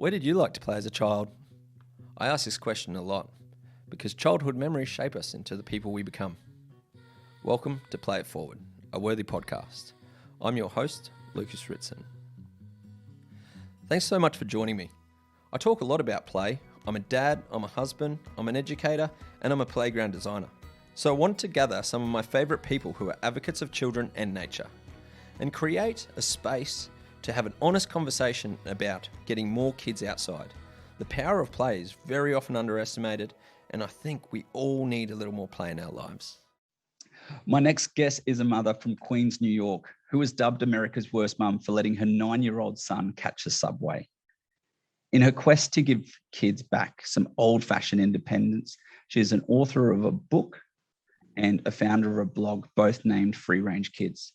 Where did you like to play as a child? I ask this question a lot because childhood memories shape us into the people we become. Welcome to Play It Forward, a Wearthy podcast. I'm your host, Lukas Ritson. Thanks so much for joining me. I talk a lot about play. I'm a dad, I'm a husband, I'm an educator, and I'm a playground designer. So I wanted to gather some of my favourite people who are advocates of children and nature and create a space to have an honest conversation about getting more kids outside. The power of play is very often underestimated, and I think we all need a little more play in our lives. My next guest is a mother from Queens, New York, who was dubbed America's worst mum for letting her 9-year-old son catch a subway. In her quest to give kids back some old-fashioned independence, she is an author of a book and a founder of a blog, both named Free Range Kids.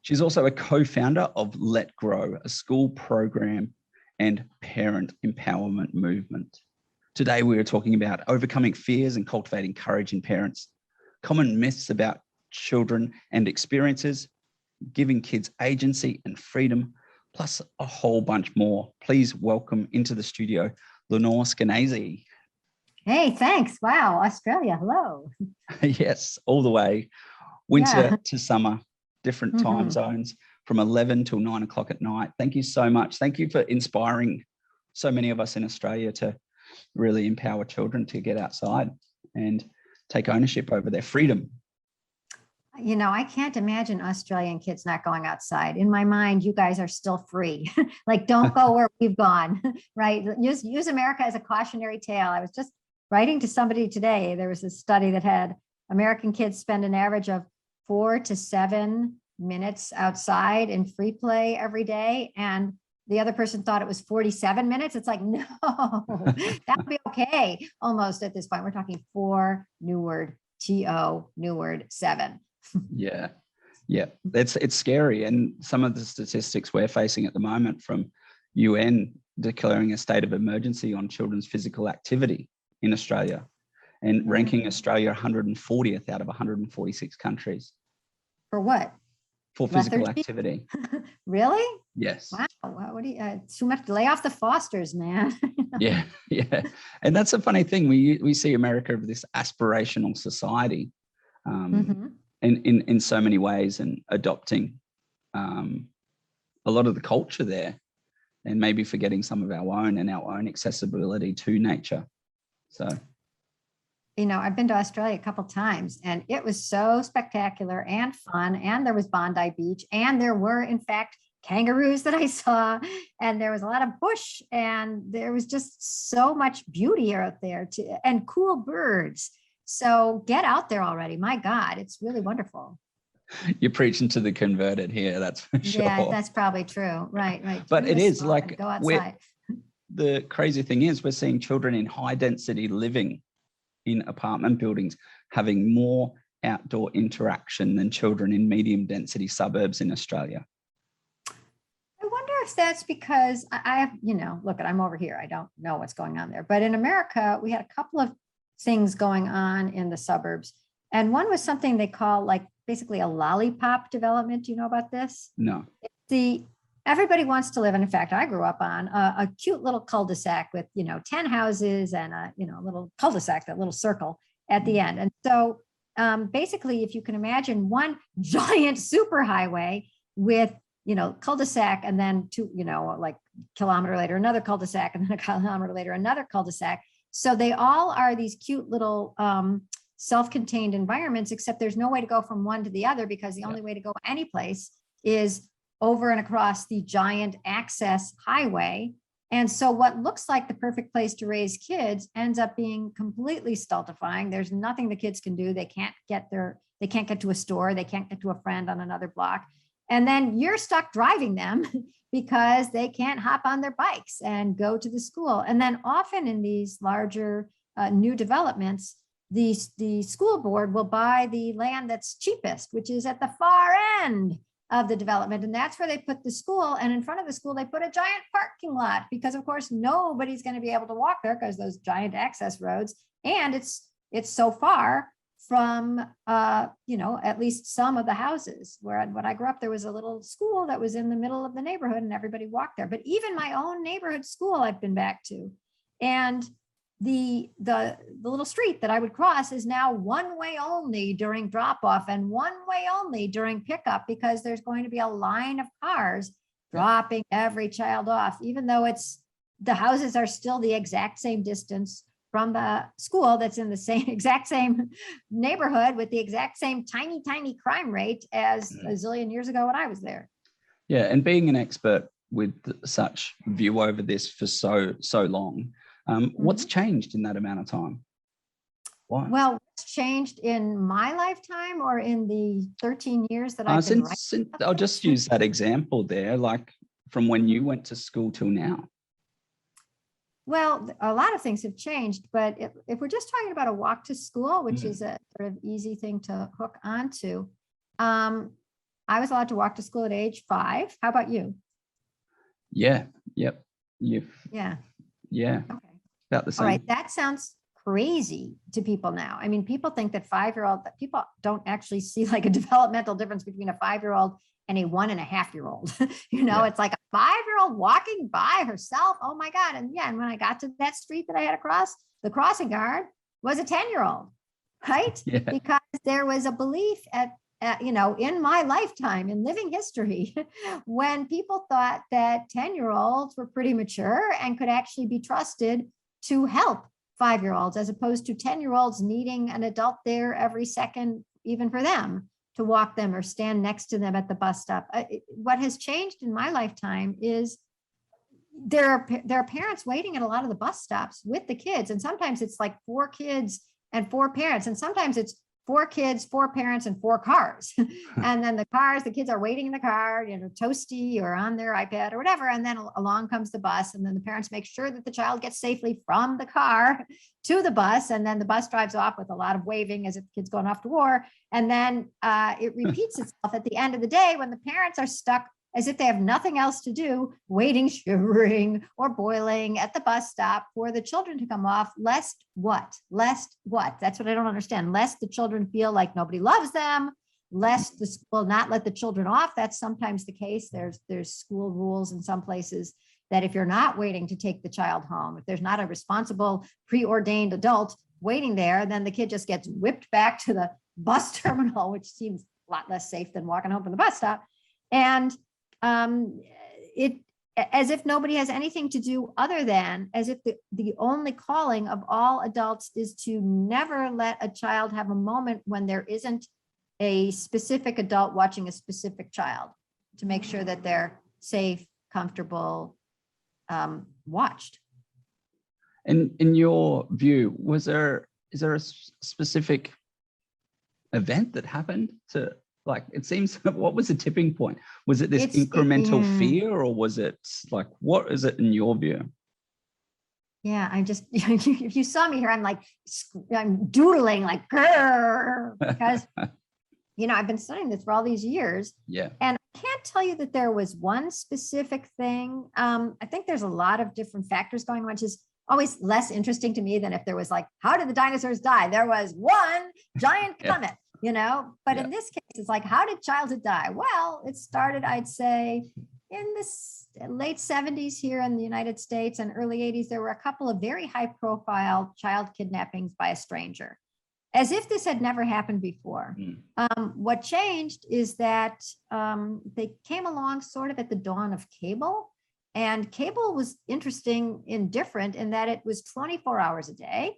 She's also a co-founder of Let Grow, a school program and parent empowerment movement. Today, we are talking about overcoming fears and cultivating courage in parents, common myths about children and experiences, giving kids agency and freedom, plus a whole bunch more. Please welcome into the studio, Lenore Skenazy. Hey, thanks. Wow, Australia, hello. Yes, all the way, winter to summer, different time zones from 11 till 9 o'clock at night. Thank you so much. Thank you for inspiring so many of us in Australia to really empower children to get outside and take ownership over their freedom. You know, I can't imagine Australian kids not going outside. In my mind, you guys are still free. Like, don't go where we've gone, right? Use America as a cautionary tale. I was just writing to somebody today. There was a study that had American kids spend an average of 4 to 7 minutes outside in free play every day. And the other person thought it was 47 minutes. It's like, no, that would be okay. Almost at this point, we're talking 4, new word, T-O, new word, 7. Yeah. It's scary. And some of the statistics we're facing at the moment from UN declaring a state of emergency on children's physical activity in Australia and ranking Australia 140th out of 146 countries. For what? For physical activity. Really? Yes. Wow. What do you, too much, lay off the Fosters, man. Yeah. And that's a funny thing. We see America as this aspirational society in so many ways, and adopting a lot of the culture there and maybe forgetting some of our own and our own accessibility to nature. So, you know, I've been to Australia a couple of times and it was so spectacular and fun. And there was Bondi Beach, and there were, in fact, kangaroos that I saw, and there was a lot of bush, and there was just so much beauty out there and cool birds. So get out there already. My God, it's really wonderful. You're preaching to the converted here, that's for sure. Yeah, that's probably true. Right. But it is like, go outside. The crazy thing is we're seeing children in high density living in apartment buildings having more outdoor interaction than children in medium density suburbs in Australia. I wonder if that's because I have, look, I'm over here. I don't know what's going on there. But in America, we had a couple of things going on in the suburbs. And one was something they call like basically a lollipop development. Do you know about this? No. Everybody wants to live. And in fact, I grew up on a cute little cul-de-sac with, 10 houses and a little cul-de-sac, that little circle at the end. And so basically, if you can imagine one giant superhighway with, cul-de-sac, and then like kilometer later, another cul-de-sac, and then a kilometer later, another cul-de-sac. So they all are these cute little self-contained environments, except there's no way to go from one to the other, because the only way to go any place is over and across the giant access highway. And so what looks like the perfect place to raise kids ends up being completely stultifying. There's nothing the kids can do. They can't get to a store. They can't get to a friend on another block. And then you're stuck driving them because they can't hop on their bikes and go to the school. And then often in these larger new developments, the school board will buy the land that's cheapest, which is at the far end of the development. And that's where they put the school. And in front of the school, they put a giant parking lot, because of course, nobody's going to be able to walk there because those giant access roads. And it's so far from, at least some of the houses. Where when I grew up, there was a little school that was in the middle of the neighborhood and everybody walked there. But even my own neighborhood school, I've been back to. And the little street that I would cross is now one way only during drop off and one way only during pickup, because there's going to be a line of cars dropping every child off, even though the houses are still the exact same distance from the school that's in the exact same neighborhood with the exact same tiny, tiny crime rate as a zillion years ago when I was there. Yeah. And being an expert with such view over this for so long, what's changed in that amount of time? Why? Well, what's changed in my lifetime or in the 13 years that I've been writing? I'll just use that example there, like from when you went to school till now. Well, a lot of things have changed, but if we're just talking about a walk to school, which is a sort of easy thing to hook onto, I was allowed to walk to school at age 5. How about you? Yeah. Yep. Yeah. Yeah. Okay. About the same. All right. That sounds crazy to people now. I mean, people think that 5-year-old, that people don't actually see like a developmental difference between a 5-year-old and a 1.5-year-old. It's like a 5-year-old walking by herself. Oh my God. And and when I got to that street that I had to cross, the crossing guard was a 10-year-old, right? Yeah. Because there was a belief in my lifetime, in living history, when people thought that 10-year-olds were pretty mature and could actually be trusted to help 5-year-olds, as opposed to 10-year-olds needing an adult there every second, even for them to walk them or stand next to them at the bus stop. What has changed in my lifetime is there are parents waiting at a lot of the bus stops with the kids. And sometimes it's like 4 kids and 4 parents. And sometimes it's 4 kids, 4 parents, and 4 cars. And then the kids are waiting in the car, toasty or on their iPad or whatever. And then along comes the bus. And then the parents make sure that the child gets safely from the car to the bus. And then the bus drives off with a lot of waving as if the kid's going off to war. And then it repeats itself at the end of the day when the parents are stuck as if they have nothing else to do, waiting, shivering, or boiling at the bus stop for the children to come off, lest what? That's what I don't understand. Lest the children feel like nobody loves them, lest the school not let the children off. That's sometimes the case. There's school rules in some places that if you're not waiting to take the child home, if there's not a responsible, preordained adult waiting there, then the kid just gets whipped back to the bus terminal, which seems a lot less safe than walking home from the bus stop. And it as if nobody has anything to do other than as if the only calling of all adults is to never let a child have a moment when there isn't a specific adult watching a specific child, to make sure that they're safe, comfortable, watched. And in your view, is there a specific event that happened to, like, it seems, what was the tipping point? Was it this incremental fear, or was it like, what is it in your view? Yeah, I just, if you saw me here, I'm doodling like, grrr, because, I've been studying this for all these years. Yeah. And I can't tell you that there was one specific thing. I think there's a lot of different factors going on, which is always less interesting to me than if there was like, how did the dinosaurs die? There was one giant comet. But in this case, it's like, how did childhood die? Well, it started, I'd say, in this late 70s here in the United States and early 80s. There were a couple of very high profile child kidnappings by a stranger, as if this had never happened before. What changed is that they came along sort of at the dawn of cable. And cable was interesting and different in that it was 24 hours a day.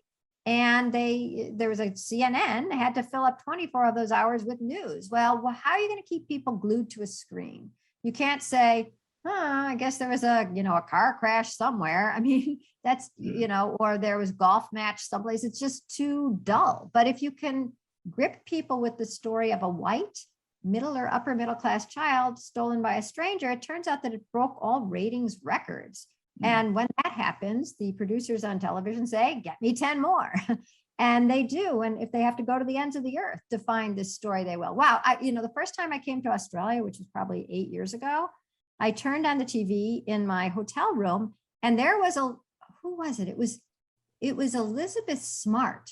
And there was a CNN had to fill up 24 of those hours with news. Well, how are you going to keep people glued to a screen? You can't say, I guess there was a car crash somewhere. I mean, that's, or there was golf match someplace. It's just too dull. But if you can grip people with the story of a white, middle or upper middle class child stolen by a stranger, it turns out that it broke all ratings records. And when that happens, the producers on television say, get me 10 more. And they do. And if they have to go to the ends of the earth to find this story, they will. Wow. The first time I came to Australia, which was probably 8 years ago, I turned on the TV in my hotel room, and there was who was it? It was Elizabeth Smart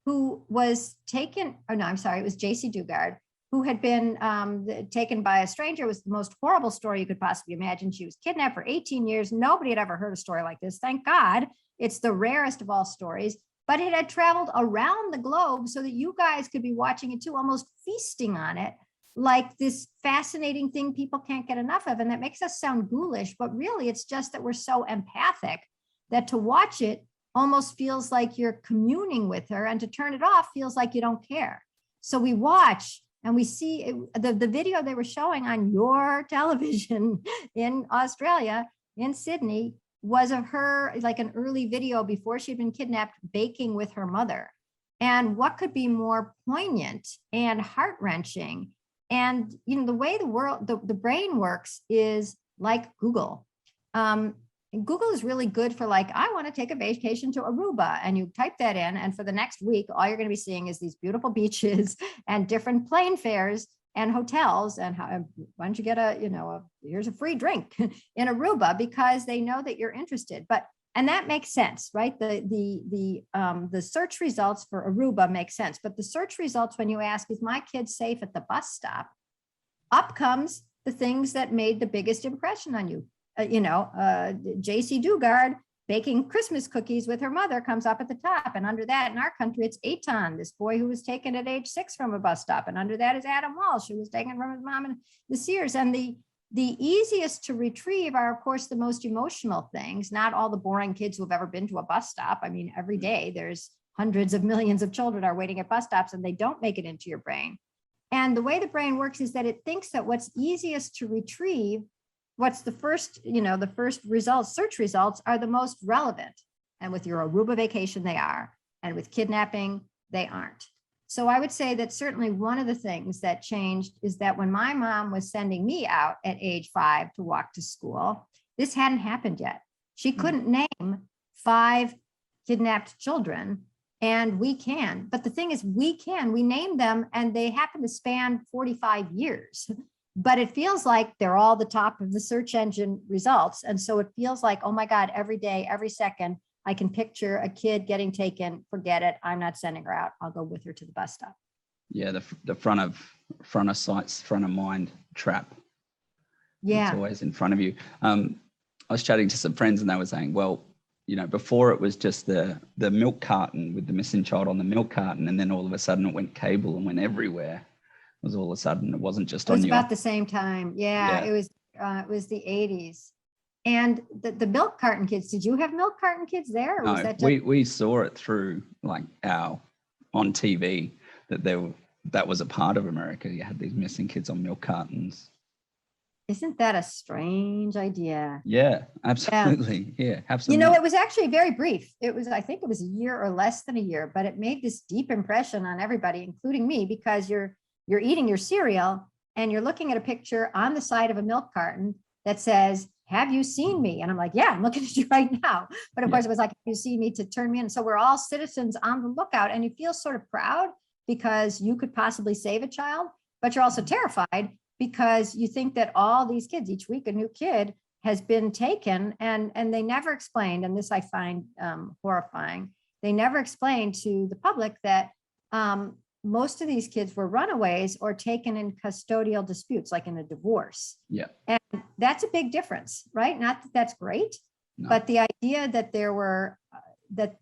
who was taken, oh no, I'm sorry, it was JC Dugard, who had been taken by a stranger. It was the most horrible story you could possibly imagine. She was kidnapped for 18 years. Nobody had ever heard a story like this. Thank God. It's the rarest of all stories, but it had traveled around the globe so that you guys could be watching it too, almost feasting on it, like this fascinating thing people can't get enough of. And that makes us sound ghoulish, but really it's just that we're so empathic that to watch it almost feels like you're communing with her, and to turn it off feels like you don't care. So we watch and we see the video they were showing on your television in Australia, in Sydney, was of her, like an early video before she'd been kidnapped, baking with her mother. And what could be more poignant and heart-wrenching? And, you know, the way the brain works is like Google. Google is really good for, like, I want to take a vacation to Aruba, and you type that in, and for the next week, all you're going to be seeing is these beautiful beaches and different plane fares and hotels, and why don't you get here's a free drink in Aruba, because they know that you're interested. And that makes sense, right? The search results for Aruba make sense, but the search results when you ask, is my kid safe at the bus stop? Up comes the things that made the biggest impression on you. JC Dugard baking Christmas cookies with her mother comes up at the top. And under that, in our country, it's Eitan, this boy who was taken at age 6 from a bus stop. And under that is Adam Walsh, who was taken from his mom in the Sears. And the easiest to retrieve are, of course, the most emotional things, not all the boring kids who have ever been to a bus stop. I mean, every day there's hundreds of millions of children are waiting at bus stops, and they don't make it into your brain. And the way the brain works is that it thinks that what's easiest to retrieve, what's the first results, search results, are the most relevant. And with your Aruba vacation, they are. And with kidnapping, they aren't. So I would say that certainly one of the things that changed is that when my mom was sending me out at age 5 to walk to school, this hadn't happened yet. She couldn't name 5 kidnapped children, and we can. But the thing is, we name them, and they happen to span 45 years. But it feels like they're all the top of the search engine results. And so it feels like, oh my God, every day, every second, I can picture a kid getting taken. Forget it. I'm not sending her out. I'll go with her to the bus stop. Yeah, the front of sights, front of mind trap. Yeah. It's always in front of you. I was chatting to some friends, and they were saying, well, before it was just the milk carton with the missing child on the milk carton, and then all of a sudden it went cable and went everywhere. Was all of a sudden, it wasn't just on you. It was about the same time. Yeah. It was the 80s. And the milk carton kids, did you have milk carton kids there? Or was that just... we saw it through on TV that was a part of America. You had these missing kids on milk cartons. Isn't that a strange idea? Yeah, absolutely. Yeah, absolutely. It was actually very brief. I think it was a year or less than a year, but it made this deep impression on everybody, including me, because you're eating your cereal and you're looking at a picture on the side of a milk carton that says, have you seen me? And I'm like, yeah, I'm looking at you right now. But of course it was like, have you seen me, to turn me in. So we're all citizens on the lookout, and you feel sort of proud because you could possibly save a child, but you're also terrified because you think that all these kids, each week a new kid has been taken, and they never explained, and this I find horrifying. They never explained to the public that most of these kids were runaways or taken in custodial disputes, like in a divorce. Yeah. And that's a big difference, right? Not that that's great, but the idea that there were,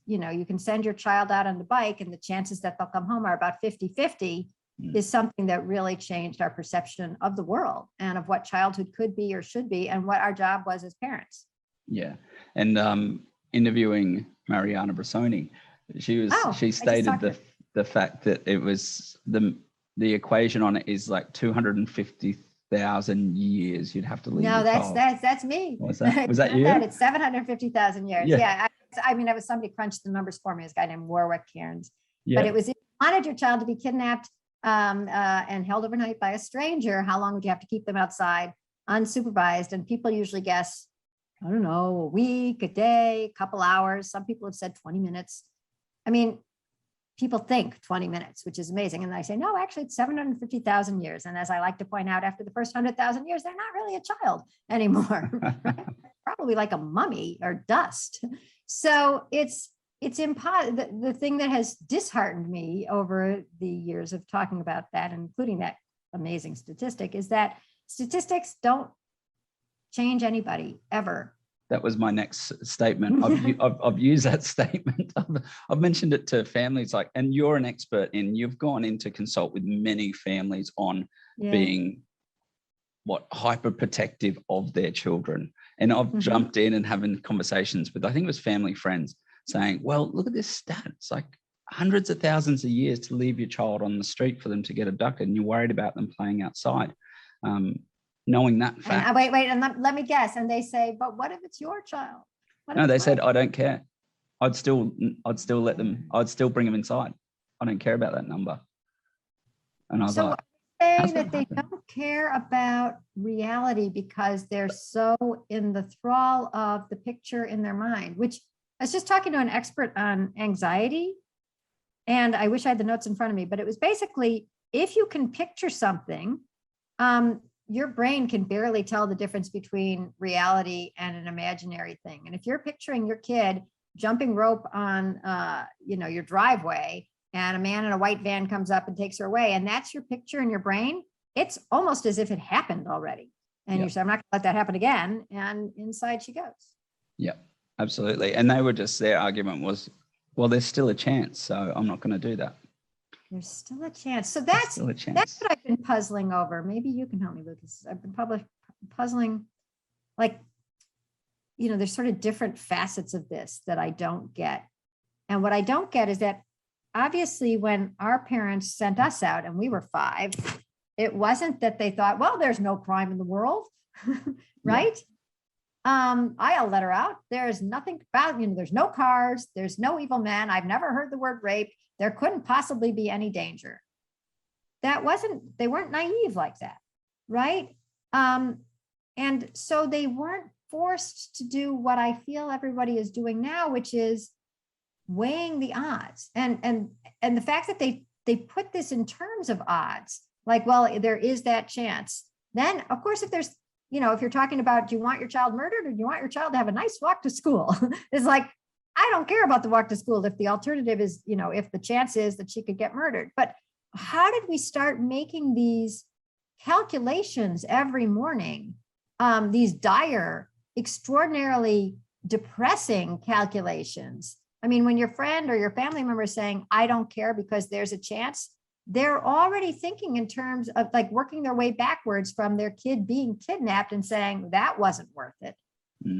you can send your child out on the bike and the chances that they'll come home are about 50-50 is something that really changed our perception of the world and of what childhood could be or should be, and what our job was as parents. Yeah. And interviewing Mariana Bressoni, she stated the fact that it was the equation on it is like 250,000 years you'd have to leave. No, that's me. Was that you? It's 750,000 years. Yeah. I mean, somebody crunched the numbers for me. This guy named Warwick Cairns. Yeah. But it was, if you wanted your child to be kidnapped and held overnight by a stranger, how long would you have to keep them outside unsupervised? And people usually guess, I don't know, a week, a day, a couple hours. Some people have said 20 minutes. I mean, people think 20 minutes, which is amazing. And I say, no, actually it's 750,000 years. And as I like to point out, after the first 100,000 years, they're not really a child anymore. Right? Probably like a mummy or dust. So it's it's impossible. The thing that has disheartened me over the years of talking about that, including that amazing statistic, is that statistics don't change anybody ever. That was my next statement. I've used that statement. I've mentioned it to families, like, and you're an expert you've gone in to consult with many families on being hyper protective of their children. And I've jumped in and having conversations with, I think it was family friends, saying, well, look at this stat. It's like hundreds of thousands of years to leave your child on the street for them to get abducted, and you're worried about them playing outside. Knowing that fact. And, wait, and let me guess. And they say, but what if it's your child? No, they said, I don't care. I'd still let them, I'd still bring them inside. I don't care about that number. And I was like, saying that they don't care about reality because they're so in the thrall of the picture in their mind, which I was just talking to an expert on anxiety, and I wish I had the notes in front of me, but it was basically, if you can picture something, your brain can barely tell the difference between reality and an imaginary thing. And if you're picturing your kid jumping rope on, your driveway, and a man in a white van comes up and takes her away, and that's your picture in your brain, it's almost as if it happened already. And you say, I'm not going to let that happen again. And inside she goes. Yeah, absolutely. And they were just, their argument was, well, there's still a chance, so I'm not going to do that. There's still a chance. So that's what I've been puzzling over. Maybe you can help me, Lucas. I've been puzzling, like, there's sort of different facets of this that I don't get. And what I don't get is that obviously when our parents sent us out and we were 5, it wasn't that they thought, well, there's no crime in the world, right? I'll let her out. There's nothing about, there's no cars, there's no evil men. I've never heard the word rape. There couldn't possibly be any danger. They weren't naive like that, right? And so they weren't forced to do what I feel everybody is doing now, which is weighing the odds. And the fact that they put this in terms of odds, like, well, there is that chance. Then, of course, if there's, if you're talking about, do you want your child murdered or do you want your child to have a nice walk to school? It's like, I don't care about the walk to school if the alternative is, if the chance is that she could get murdered. But how did we start making these calculations every morning, these dire, extraordinarily depressing calculations? I mean, when your friend or your family member is saying, I don't care because there's a chance, they're already thinking in terms of like working their way backwards from their kid being kidnapped and saying that wasn't worth it,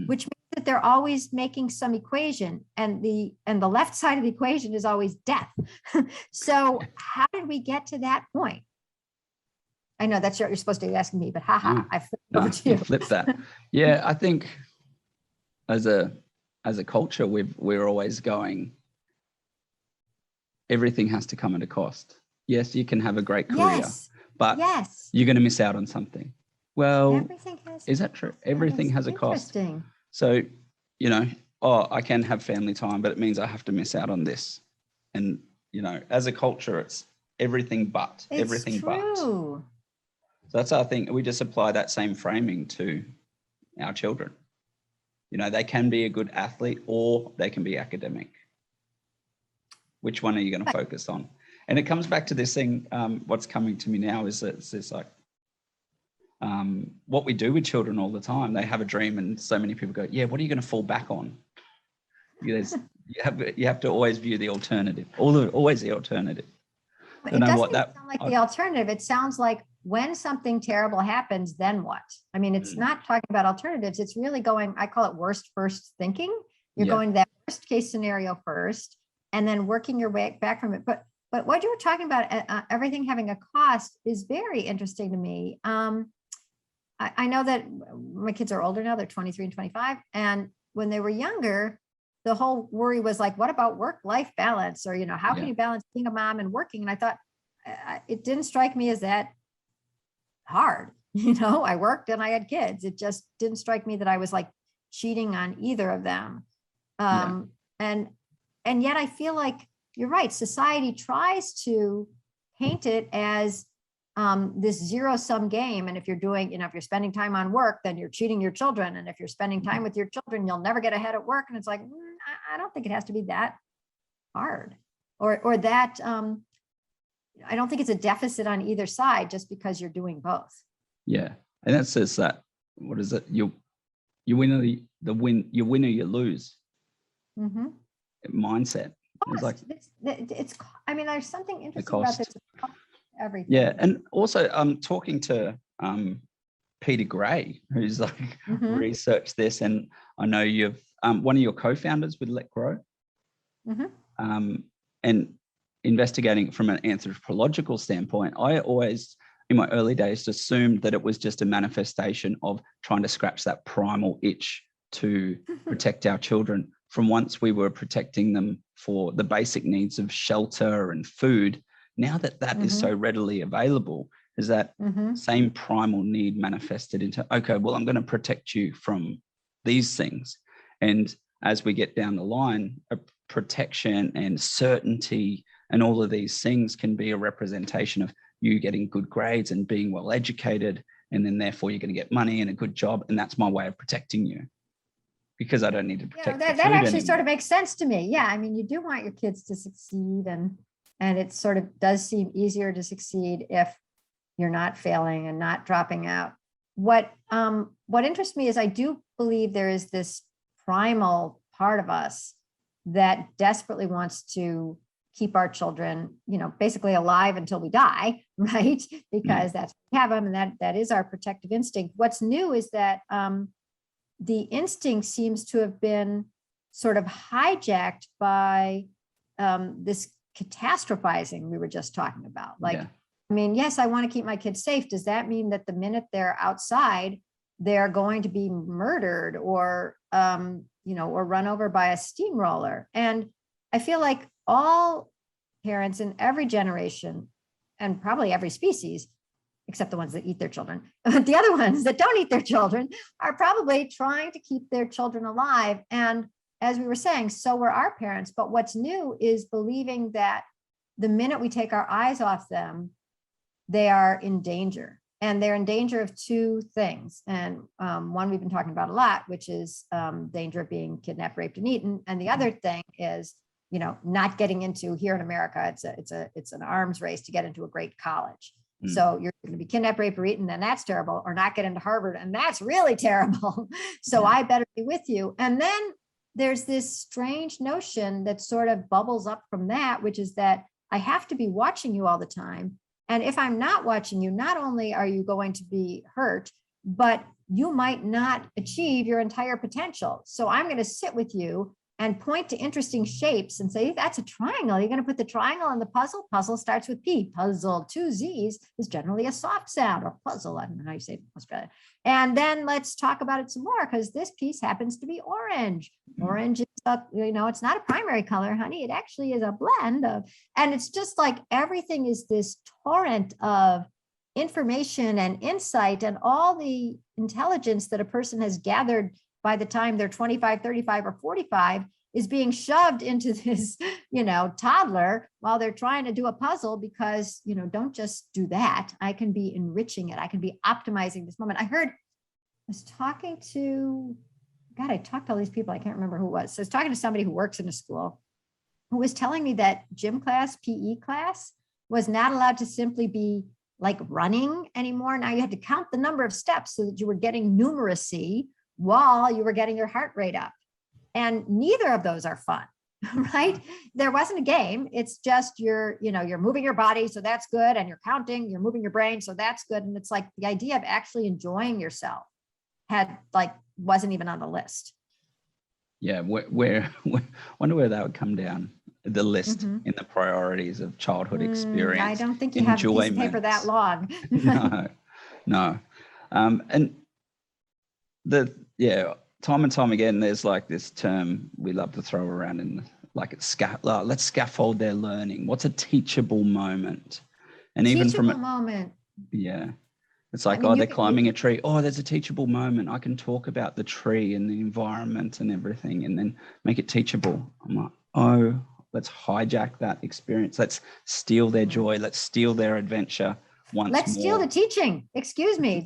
which means that they're always making some equation, and the left side of the equation is always death. So how did we get to that point? I know that's what you're supposed to be asking me, but I flipped over to you. Flip that. Yeah, I think as a culture, we're always going, everything has to come at a cost. Yes, you can have a great career, but you're going to miss out on something. Well, is that true? Everything has a cost. So, I can have family time, but it means I have to miss out on this. And, as a culture, it's everything but. So that's our thing. We just apply that same framing to our children. They can be a good athlete or they can be academic. Which one are you going to focus on? And it comes back to this thing, what's coming to me now is that it's this like, what we do with children all the time. They have a dream and so many people go, yeah, what are you going to fall back on? You have to always view the alternative, always the alternative. It doesn't sound like the alternative. It sounds like when something terrible happens, then what? I mean, it's not talking about alternatives. It's really going, I call it worst first thinking. You're going to that worst case scenario first, and then working your way back from it. But what you were talking about, everything having a cost, is very interesting to me. I know that my kids are older now, they're 23 and 25. And when they were younger, the whole worry was like, what about work-life balance? Or, how can you balance being a mom and working? And I thought, it didn't strike me as that hard. I worked and I had kids. It just didn't strike me that I was like cheating on either of them. And yet I feel like you're right. Society tries to paint it as this zero-sum game. And if you're doing, if you're spending time on work, then you're cheating your children. And if you're spending time with your children, you'll never get ahead at work. And it's like, I don't think it has to be that hard, or that I don't think it's a deficit on either side just because you're doing both. Yeah. And that says that, what is it? You win or you win or you lose. Mm-hmm. Mindset. It's like it's I mean, there's something interesting about this. Everything. Yeah. And also talking to Peter Gray, who's like researched this, and I know you've one of your co-founders with Let Grow, and investigating from an anthropological standpoint. I always, in my early days, assumed that it was just a manifestation of trying to scratch that primal itch to protect our children from once we were protecting them for the basic needs of shelter and food. Now that is so readily available, is that same primal need manifested into, okay, well, I'm going to protect you from these things. And as we get down the line, a protection and certainty and all of these things can be a representation of you getting good grades and being well educated. And then therefore you're going to get money and a good job. And that's my way of protecting you, because I don't need to protect that actually sort of makes sense to me. Yeah. I mean, you do want your kids to succeed, and it sort of does seem easier to succeed if you're not failing and not dropping out. What interests me is I do believe there is this primal part of us that desperately wants to keep our children, basically alive until we die, right? Because that's what we have them, and that is our protective instinct. What's new is that the instinct seems to have been sort of hijacked by this catastrophizing we were just talking about. I mean, yes, I want to keep my kids safe. Does that mean that the minute they're outside, they're going to be murdered or run over by a steamroller? And I feel like all parents in every generation, and probably every species, except the ones that eat their children, the other ones that don't eat their children, are probably trying to keep their children alive. And as we were saying, so were our parents. But what's new is believing that the minute we take our eyes off them, they are in danger. And they're in danger of two things. And one we've been talking about a lot, which is danger of being kidnapped, raped, and eaten. And the other thing is, not getting into, here in America, it's an arms race to get into a great college. So you're going to be kidnapped, raped, or eaten, and that's terrible, or not get into Harvard, and that's really terrible. So I better be with you. And then there's this strange notion that sort of bubbles up from that, which is that I have to be watching you all the time. And if I'm not watching you, not only are you going to be hurt, but you might not achieve your entire potential. So I'm going to sit with you and point to interesting shapes and say, that's a triangle. You're going to put the triangle in the puzzle. Puzzle starts with P. Puzzle, 2 Z's, is generally a soft sound, or puzzle. I don't know how you say it in Australia. And then let's talk about it some more, because this piece happens to be orange. Orange is, it's not a primary color, honey. It actually is a blend of, and it's just like everything is this torrent of information and insight and all the intelligence that a person has gathered by the time they're 25, 35, or 45 is being shoved into this, toddler while they're trying to do a puzzle, because, don't just do that. I can be enriching it. I can be optimizing this moment. I talked to all these people. I can't remember who it was. So I was talking to somebody who works in a school who was telling me that gym class, PE class, was not allowed to simply be like running anymore. Now you had to count the number of steps so that you were getting numeracy while you were getting your heart rate up. And neither of those are fun, right? There wasn't a game. It's just you're moving your body, so that's good. And you're counting, you're moving your brain, so that's good. And it's like the idea of actually enjoying yourself wasn't even on the list. Yeah, where wonder where that would come down, the list in the priorities of childhood experience. I don't think you have a piece of paper that long. No. And time and time again, there's like this term we love to throw around let's scaffold their learning. What's a teachable moment? And even from a moment. Yeah. It's like, they're climbing a tree. Oh, there's a teachable moment. I can talk about the tree and the environment and everything, and then make it teachable. I'm like, oh, let's hijack that experience. Let's steal their joy. Let's steal their adventure once more. Let's steal the teaching. Excuse me.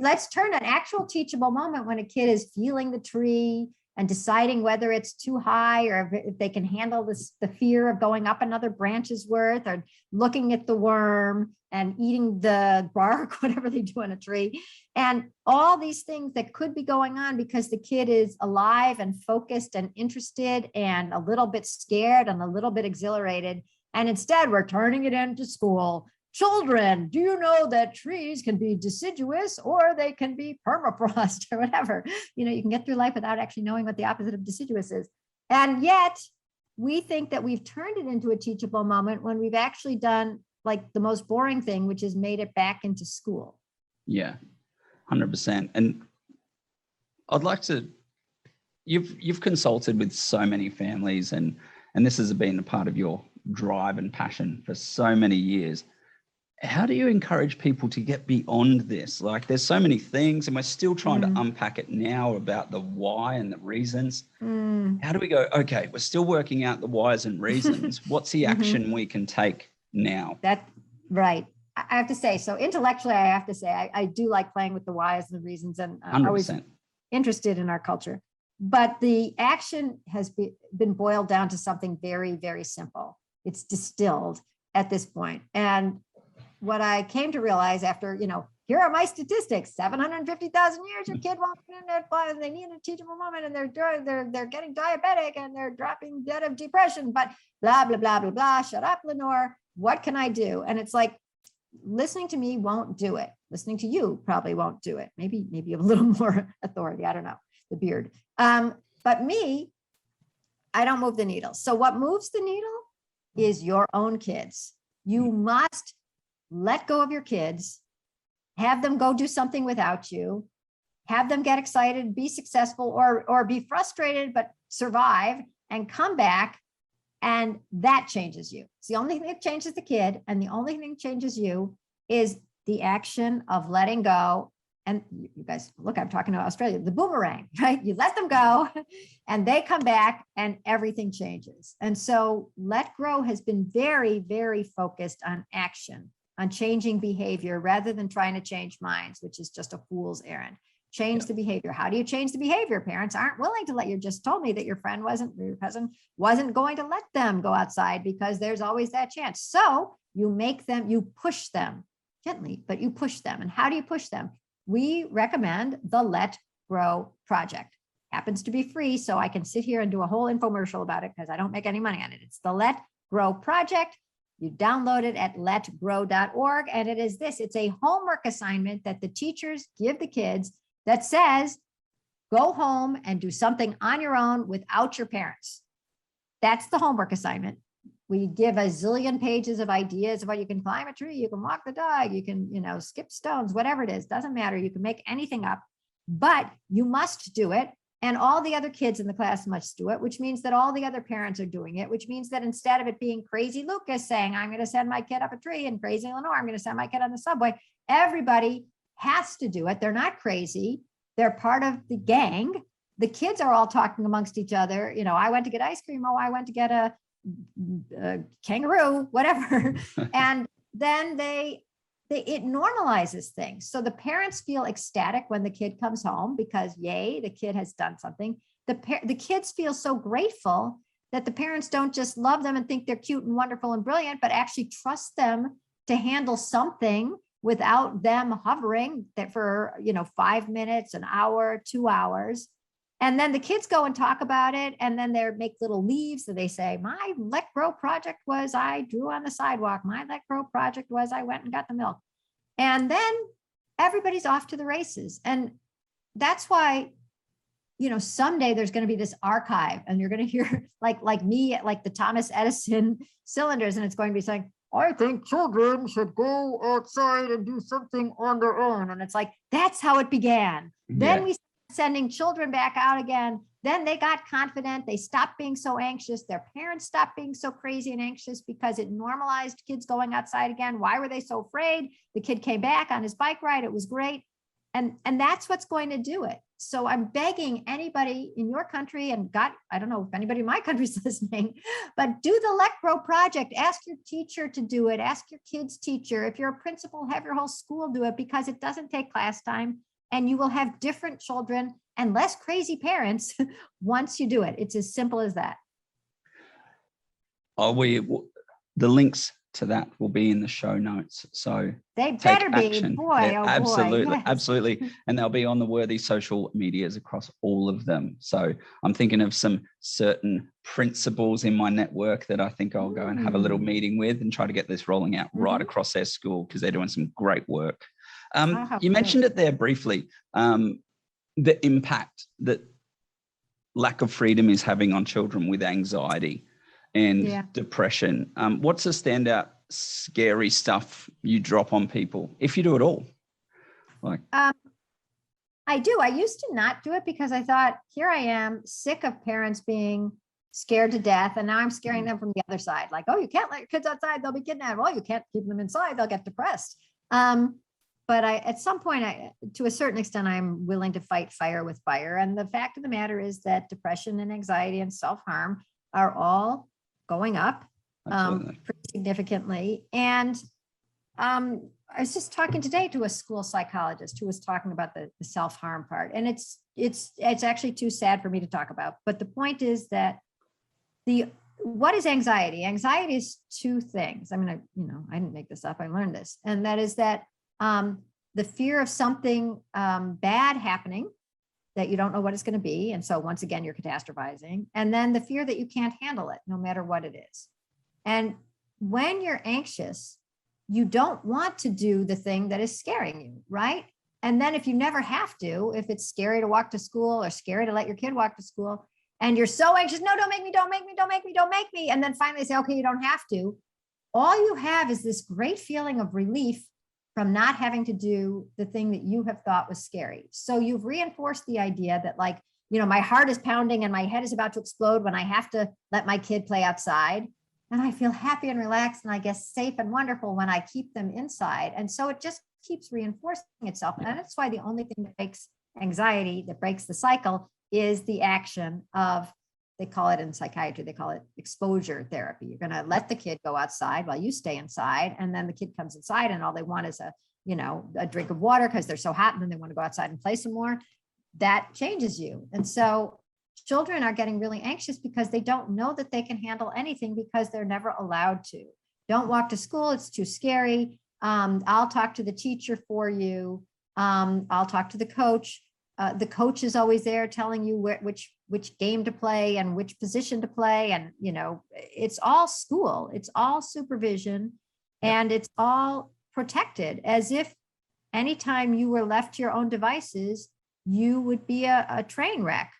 Let's turn an actual teachable moment when a kid is feeling the tree, and deciding whether it's too high or if they can handle the fear of going up another branch's worth, or looking at the worm and eating the bark, whatever they do on a tree. And all these things that could be going on because the kid is alive and focused and interested and a little bit scared and a little bit exhilarated. And instead, we're turning it into school. Children, do you know that trees can be deciduous or they can be permafrost or whatever? You know, you can get through life without actually knowing what the opposite of deciduous is. And yet we think that we've turned it into a teachable moment when we've actually done like the most boring thing, which is made it back into school. Yeah, 100%. And I'd like to, you've consulted with so many families, and this has been a part of your drive and passion for so many years. How do you encourage people to get beyond this? Like, there's so many things, and we're still trying to unpack it now about the why and the reasons. How do we go, okay, we're still working out the whys and reasons. What's the action we can take now? Right. I have to say, so intellectually, I have to say, I do like playing with the whys and the reasons, and I'm always interested in our culture. But the action has been boiled down to something very, very simple. It's distilled at this point. And what I came to realize after, here are my statistics, 750,000 years, your kid won't get in that and they need a teachable moment, and they're getting diabetic and they're dropping dead of depression, but blah, blah, blah, blah, blah. Shut up, Lenore. What can I do? And it's like, listening to me won't do it. Listening to you probably won't do it. Maybe you have a little more authority. I don't know, the beard. But me, I don't move the needle. So what moves the needle is your own kids. You must let go of your kids, have them go do something without you, have them get excited, be successful, or be frustrated, but survive and come back. And that changes you. It's the only thing that changes the kid. And the only thing that changes you is the action of letting go. And you guys, look, I'm talking about Australia, the boomerang, right? You let them go and they come back and everything changes. And so Let Grow has been very, very focused on action, on changing behavior rather than trying to change minds, which is just a fool's errand. Change the behavior. How do you change the behavior? Parents aren't willing to let you. Just told me that your cousin wasn't going to let them go outside because there's always that chance. So you push them gently, but you push them. And how do you push them? We recommend the Let Grow Project. Happens to be free, so I can sit here and do a whole infomercial about it because I don't make any money on it. It's the Let Grow Project. You download it at letgrow.org. And it is this, it's a homework assignment that the teachers give the kids that says, go home and do something on your own without your parents. That's the homework assignment. We give a zillion pages of ideas about you can climb a tree, you can walk the dog, you can, skip stones, whatever it is, doesn't matter. You can make anything up, but you must do it. And all the other kids in the class must do it, which means that all the other parents are doing it, which means that instead of it being crazy Lukas saying, I'm going to send my kid up a tree, and crazy Lenore, I'm going to send my kid on the subway, everybody has to do it. They're not crazy. They're part of the gang. The kids are all talking amongst each other. I went to get ice cream. Oh, I went to get a kangaroo, whatever. And then it normalizes things. So the parents feel ecstatic when the kid comes home because yay, the kid has done something. The kids feel so grateful that the parents don't just love them and think they're cute and wonderful and brilliant, but actually trust them to handle something without them hovering that for, 5 minutes, an hour, 2 hours. And then the kids go and talk about it. And then they make little leaves that they say, my Let Grow project was I drew on the sidewalk. My Let Grow project was I went and got the milk. And then everybody's off to the races. And that's why, someday there's going to be this archive and you're going to hear like me at like the Thomas Edison cylinders. And it's going to be saying, I think children should go outside and do something on their own. And it's like, that's how it began. Then we started sending children back out again. Then they got confident. They stopped being so anxious. Their parents stopped being so crazy and anxious because it normalized kids going outside again. Why were they so afraid? The kid came back on his bike ride. It was great. And that's what's going to do it. So I'm begging anybody in your country, and God, I don't know if anybody in my country is listening, but do the Let Grow project. Ask your teacher to do it. Ask your kid's teacher. If you're a principal, have your whole school do it because it doesn't take class time and you will have different children and less crazy parents once you do it. It's as simple as that. The links to that will be in the show notes. So they better action. be, boy, oh absolutely, boy. Yes. absolutely. And they'll be on the Wearthy social medias across all of them. So I'm thinking of some certain principals in my network that I think I'll go and have a little meeting with and try to get this rolling out right across their school, because they're doing some great work. You mentioned it there briefly, the impact that lack of freedom is having on children with anxiety and depression. What's the standout scary stuff you drop on people, if you do at all? I do. I used to not do it because I thought, here I am, sick of parents being scared to death, and now I'm scaring them from the other side. Like, oh, you can't let your kids outside, they'll be kidnapped. Well, you can't keep them inside, they'll get depressed. But at some point, to a certain extent, I'm willing to fight fire with fire. And the fact of the matter is that depression and anxiety and self-harm are all going up pretty significantly. And I was just talking today to a school psychologist who was talking about the self-harm part. And it's actually too sad for me to talk about. But the point is that what is anxiety? Anxiety is two things. I mean, I didn't make this up. I learned this. And that is that the fear of something bad happening that you don't know what it's going to be. And so once again, you're catastrophizing. And then the fear that you can't handle it, no matter what it is. And when you're anxious, you don't want to do the thing that is scaring you, right? And then if you never have to, if it's scary to walk to school or scary to let your kid walk to school, and you're so anxious, no, don't make me, don't make me, don't make me, don't make me. And then finally say, okay, you don't have to. All you have is this great feeling of relief from not having to do the thing that you have thought was scary. So you've reinforced the idea that, like, my heart is pounding and my head is about to explode when I have to let my kid play outside. And I feel happy and relaxed and I guess safe and wonderful when I keep them inside. And so it just keeps reinforcing itself. And that's why the only thing that breaks anxiety, that breaks the cycle, is the action of, they call it in psychiatry, they call it exposure therapy. You're going to let the kid go outside while you stay inside. And then the kid comes inside and all they want is a drink of water because they're so hot, and then they want to go outside and play some more. That changes you. And so children are getting really anxious because they don't know that they can handle anything because they're never allowed to. Don't walk to school. It's too scary. I'll talk to the teacher for you. I'll talk to the coach. The coach is always there telling you which game to play and which position to play. And, it's all school. It's all supervision, and it's all protected, as if anytime you were left to your own devices, you would be a train wreck.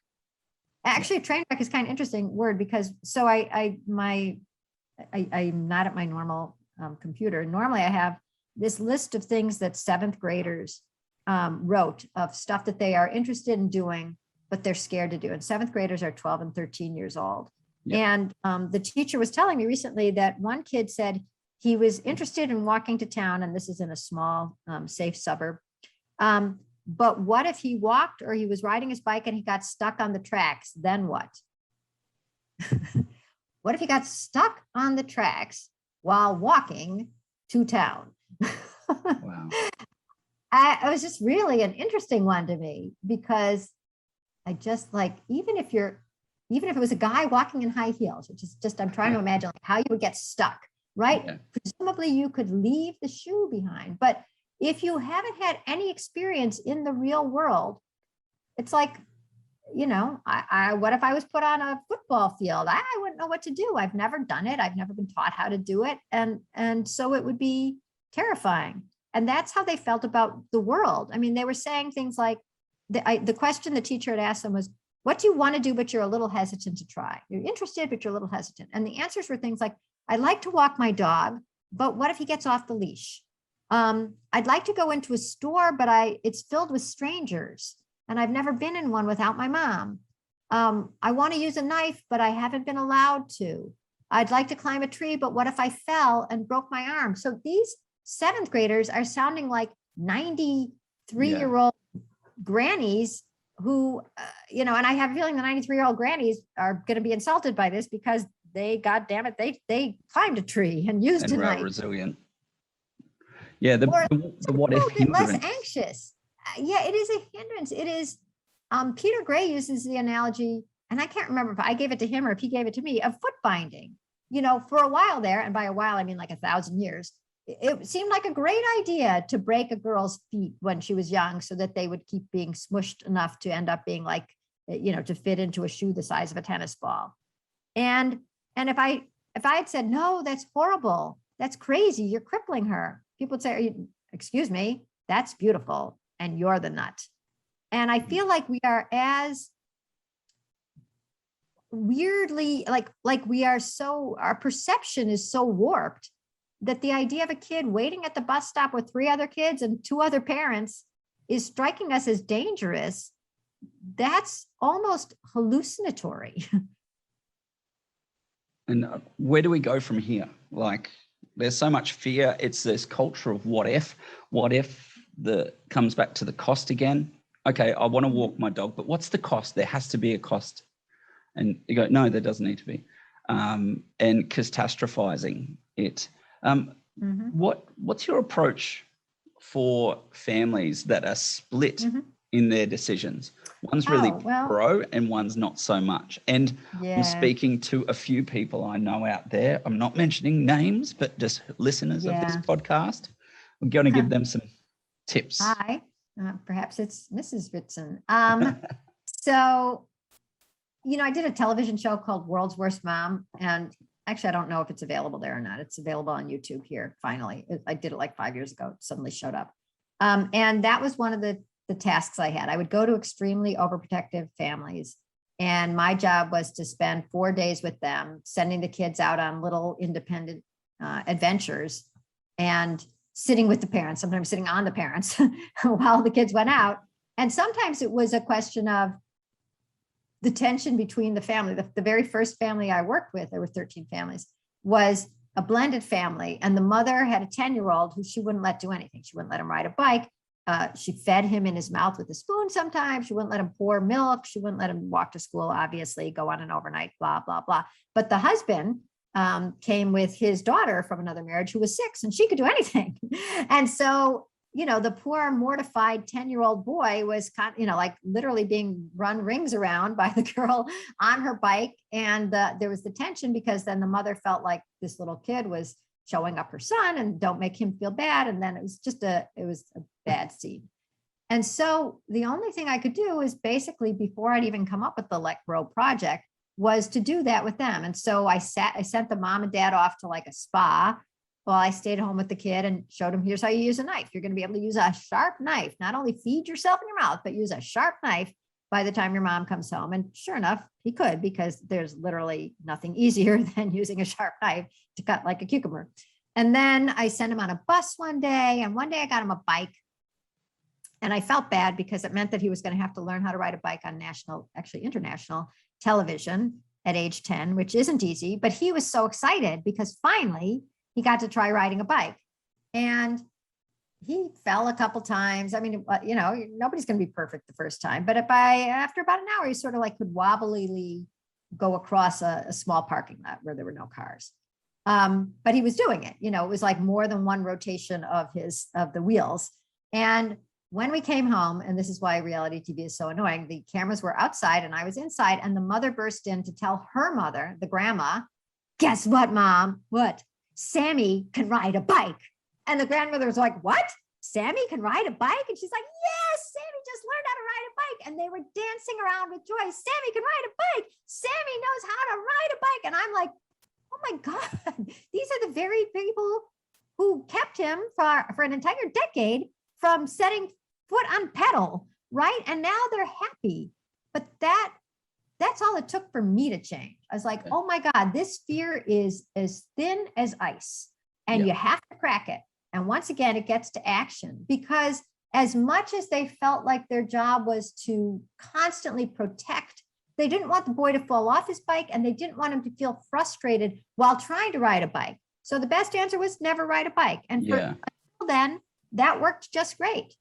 Actually, a train wreck is kind of interesting word, because I'm not at my normal computer. Normally I have this list of things that seventh graders wrote, of stuff that they are interested in doing, but they're scared to do. And seventh graders are 12 and 13 years old. Yeah. And the teacher was telling me recently that one kid said he was interested in walking to town, and this is in a small, safe suburb. But what if he walked, or he was riding his bike and he got stuck on the tracks? Then what? What if he got stuck on the tracks while walking to town? Wow. It was just really an interesting one to me, because I just even if it was a guy walking in high heels, which is just, I'm trying to imagine how you would get stuck, right? Yeah. Presumably you could leave the shoe behind, but if you haven't had any experience in the real world, it's like, what if I was put on a football field? I wouldn't know what to do. I've never done it. I've never been taught how to do it. And so it would be terrifying. And that's how they felt about the world. I mean, they were saying things like, the question the teacher had asked them was, what do you want to do, but you're a little hesitant to try? You're interested, but you're a little hesitant. And the answers were things like, I'd like to walk my dog, but what if he gets off the leash? I'd like to go into a store, but it's filled with strangers, and I've never been in one without my mom. I want to use a knife, but I haven't been allowed to. I'd like to climb a tree, but what if I fell and broke my arm? So these seventh graders are sounding like 93-year-old grannies who, and I have a feeling the 93-year-old grannies are going to be insulted by this, because they climbed a tree and used a knife. Resilient. Yeah, the what if hindrance. Less anxious. Yeah, it is a hindrance. It is, Peter Gray uses the analogy, and I can't remember if I gave it to him or if he gave it to me, of foot binding. For a while there, and by a while, I mean like 1,000 years, it seemed like a great idea to break a girl's feet when she was young so that they would keep being smushed enough to end up being like, to fit into a shoe the size of a tennis ball. And if I had said, no, that's horrible, that's crazy, you're crippling her, people would say, excuse me, that's beautiful, and you're the nut. And I feel like we are as weirdly, like we are so, our perception is so warped that the idea of a kid waiting at the bus stop with 3 other kids and 2 other parents is striking us as dangerous. That's almost hallucinatory. And where do we go from here? Like, there's so much fear. It's this culture of what if comes back to the cost again. Okay, I want to walk my dog, but what's the cost? There has to be a cost. And you go, no, there doesn't need to be. And catastrophizing it. What's your approach for families that are split in their decisions? One's really pro and one's not so much. And I'm speaking to a few people I know out there. I'm not mentioning names, but just listeners of this podcast. I'm going to give them some tips. Hi, perhaps it's Mrs. Ritson. So, I did a television show called World's Worst Mom, and actually, I don't know if it's available there or not. It's available on YouTube here. Finally, I did it like 5 years ago. It suddenly showed up. And that was one of the tasks I had. I would go to extremely overprotective families, and my job was to spend 4 days with them, sending the kids out on little independent adventures and sitting with the parents, sometimes sitting on the parents while the kids went out. And sometimes it was a question of the tension between the family. The very first family I worked with, there were 13 families, was a blended family. And the mother had a 10-year-old who she wouldn't let do anything. She wouldn't let him ride a bike. She fed him in his mouth with a spoon sometimes. She wouldn't let him pour milk. She wouldn't let him walk to school, obviously, go on an overnight, blah, blah, blah. But the husband came with his daughter from another marriage who was 6, and she could do anything. And so, the poor mortified 10-year-old boy was like literally being run rings around by the girl on her bike. And there was the tension because then the mother felt like this little kid was showing up her son and don't make him feel bad. And then it was a bad scene. And so the only thing I could do is basically, before I'd even come up with the Let Grow project, was to do that with them. And so I sent the mom and dad off to like a spa while I stayed home with the kid and showed him, here's how you use a knife. You're going to be able to use a sharp knife, not only feed yourself in your mouth, but use a sharp knife by the time your mom comes home. And sure enough, he could, because there's literally nothing easier than using a sharp knife to cut like a cucumber. And then I sent him on a bus one day, and one day I got him a bike. And I felt bad because it meant that he was going to have to learn how to ride a bike on international television at age 10, which isn't easy. But he was so excited because finally he got to try riding a bike. And he fell a couple times. I mean, nobody's going to be perfect the first time. But after about an hour, he sort of like could wobblyly go across a small parking lot where there were no cars. But he was doing it. It was like more than one rotation of the wheels. And when we came home, and this is why reality TV is so annoying, the cameras were outside and I was inside, and the mother burst in to tell her mother, the grandma, guess what, Mom? What? Sammy can ride a bike. And the grandmother was like, what? Sammy can ride a bike? And she's like, yes, Sammy just learned how to ride a bike. And they were dancing around with joy. Sammy can ride a bike. Sammy knows how to ride a bike. And I'm like, oh my God, these are the very people who kept him for an entire decade from setting foot on pedal, right? And now they're happy. But that's all it took for me to change. I was like, oh my God, this fear is as thin as ice, and you have to crack it. And once again, it gets to action, because as much as they felt like their job was to constantly protect, they didn't want the boy to fall off his bike, and they didn't want him to feel frustrated while trying to ride a bike. So the best answer was never ride a bike. And until then, that worked just great.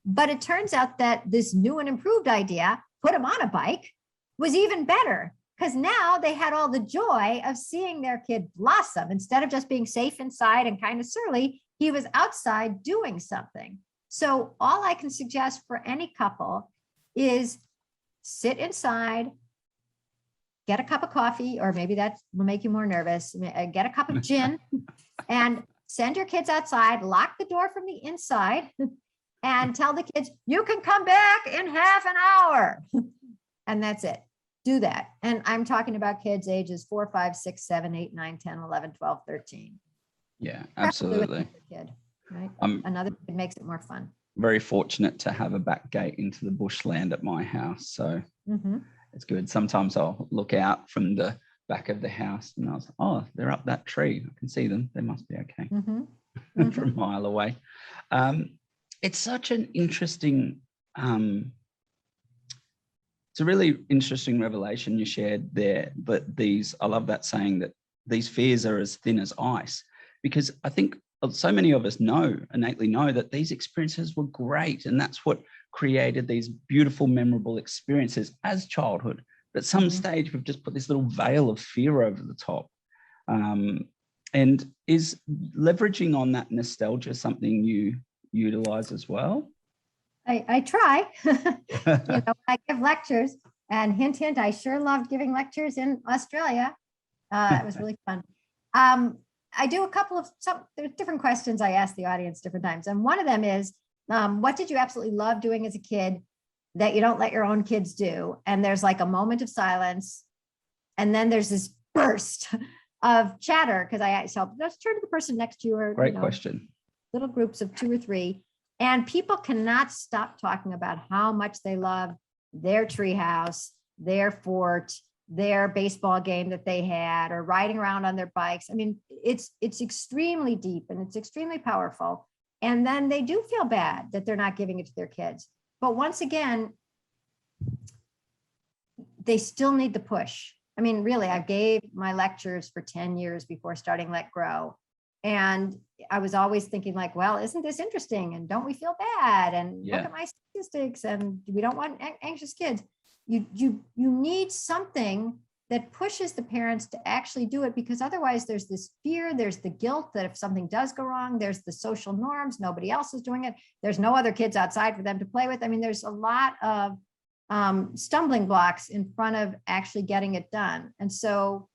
But it turns out that this new and improved idea, put him on a bike, was even better, because now they had all the joy of seeing their kid blossom. Instead of just being safe inside and kind of surly, he was outside doing something. So all I can suggest for any couple is sit inside, get a cup of coffee, or maybe that will make you more nervous. Get a cup of gin and send your kids outside, lock the door from the inside, and tell the kids, you can come back in half an hour. And that's it. Do that. And I'm talking about kids ages 4, 5, 6, 7, 8, 9, 10, 11, 12, 13. Yeah, absolutely. Kid, right? I'm Another kid makes it more fun. very fortunate to have a back gate into the bushland at my house. So it's good. Sometimes I'll look out from the back of the house and I was like, oh, they're up that tree. I can see them. They must be okay from a mile away. It's such an interesting, it's a really interesting revelation you shared there. But I love that saying that these fears are as thin as ice, because I think so many of us innately know that these experiences were great. And that's what created these beautiful, memorable experiences as childhood. But at some stage, we've just put this little veil of fear over the top. And is leveraging on that nostalgia something you utilize as well? I try. I give lectures, and hint, hint, I sure loved giving lectures in Australia. It was really fun. I do a couple of there's different questions I ask the audience different times. And one of them is, what did you absolutely love doing as a kid that you don't let your own kids do? And there's like a moment of silence. And then there's this burst of chatter, because let's turn to the person next to you, or great question. Little groups of 2 or 3. And people cannot stop talking about how much they love their treehouse, their fort, their baseball game that they had, or riding around on their bikes. I mean, it's extremely deep and it's extremely powerful. And then they do feel bad that they're not giving it to their kids. But once again, they still need the push. I mean, really, I gave my lectures for 10 years before starting Let Grow. And I was always thinking like, well, isn't this interesting? And don't we feel bad? And look at my statistics, and we don't want anxious kids. You need something that pushes the parents to actually do it, because otherwise there's this fear, there's the guilt that if something does go wrong, there's the social norms, nobody else is doing it, there's no other kids outside for them to play with. I mean, there's a lot of stumbling blocks in front of actually getting it done. And so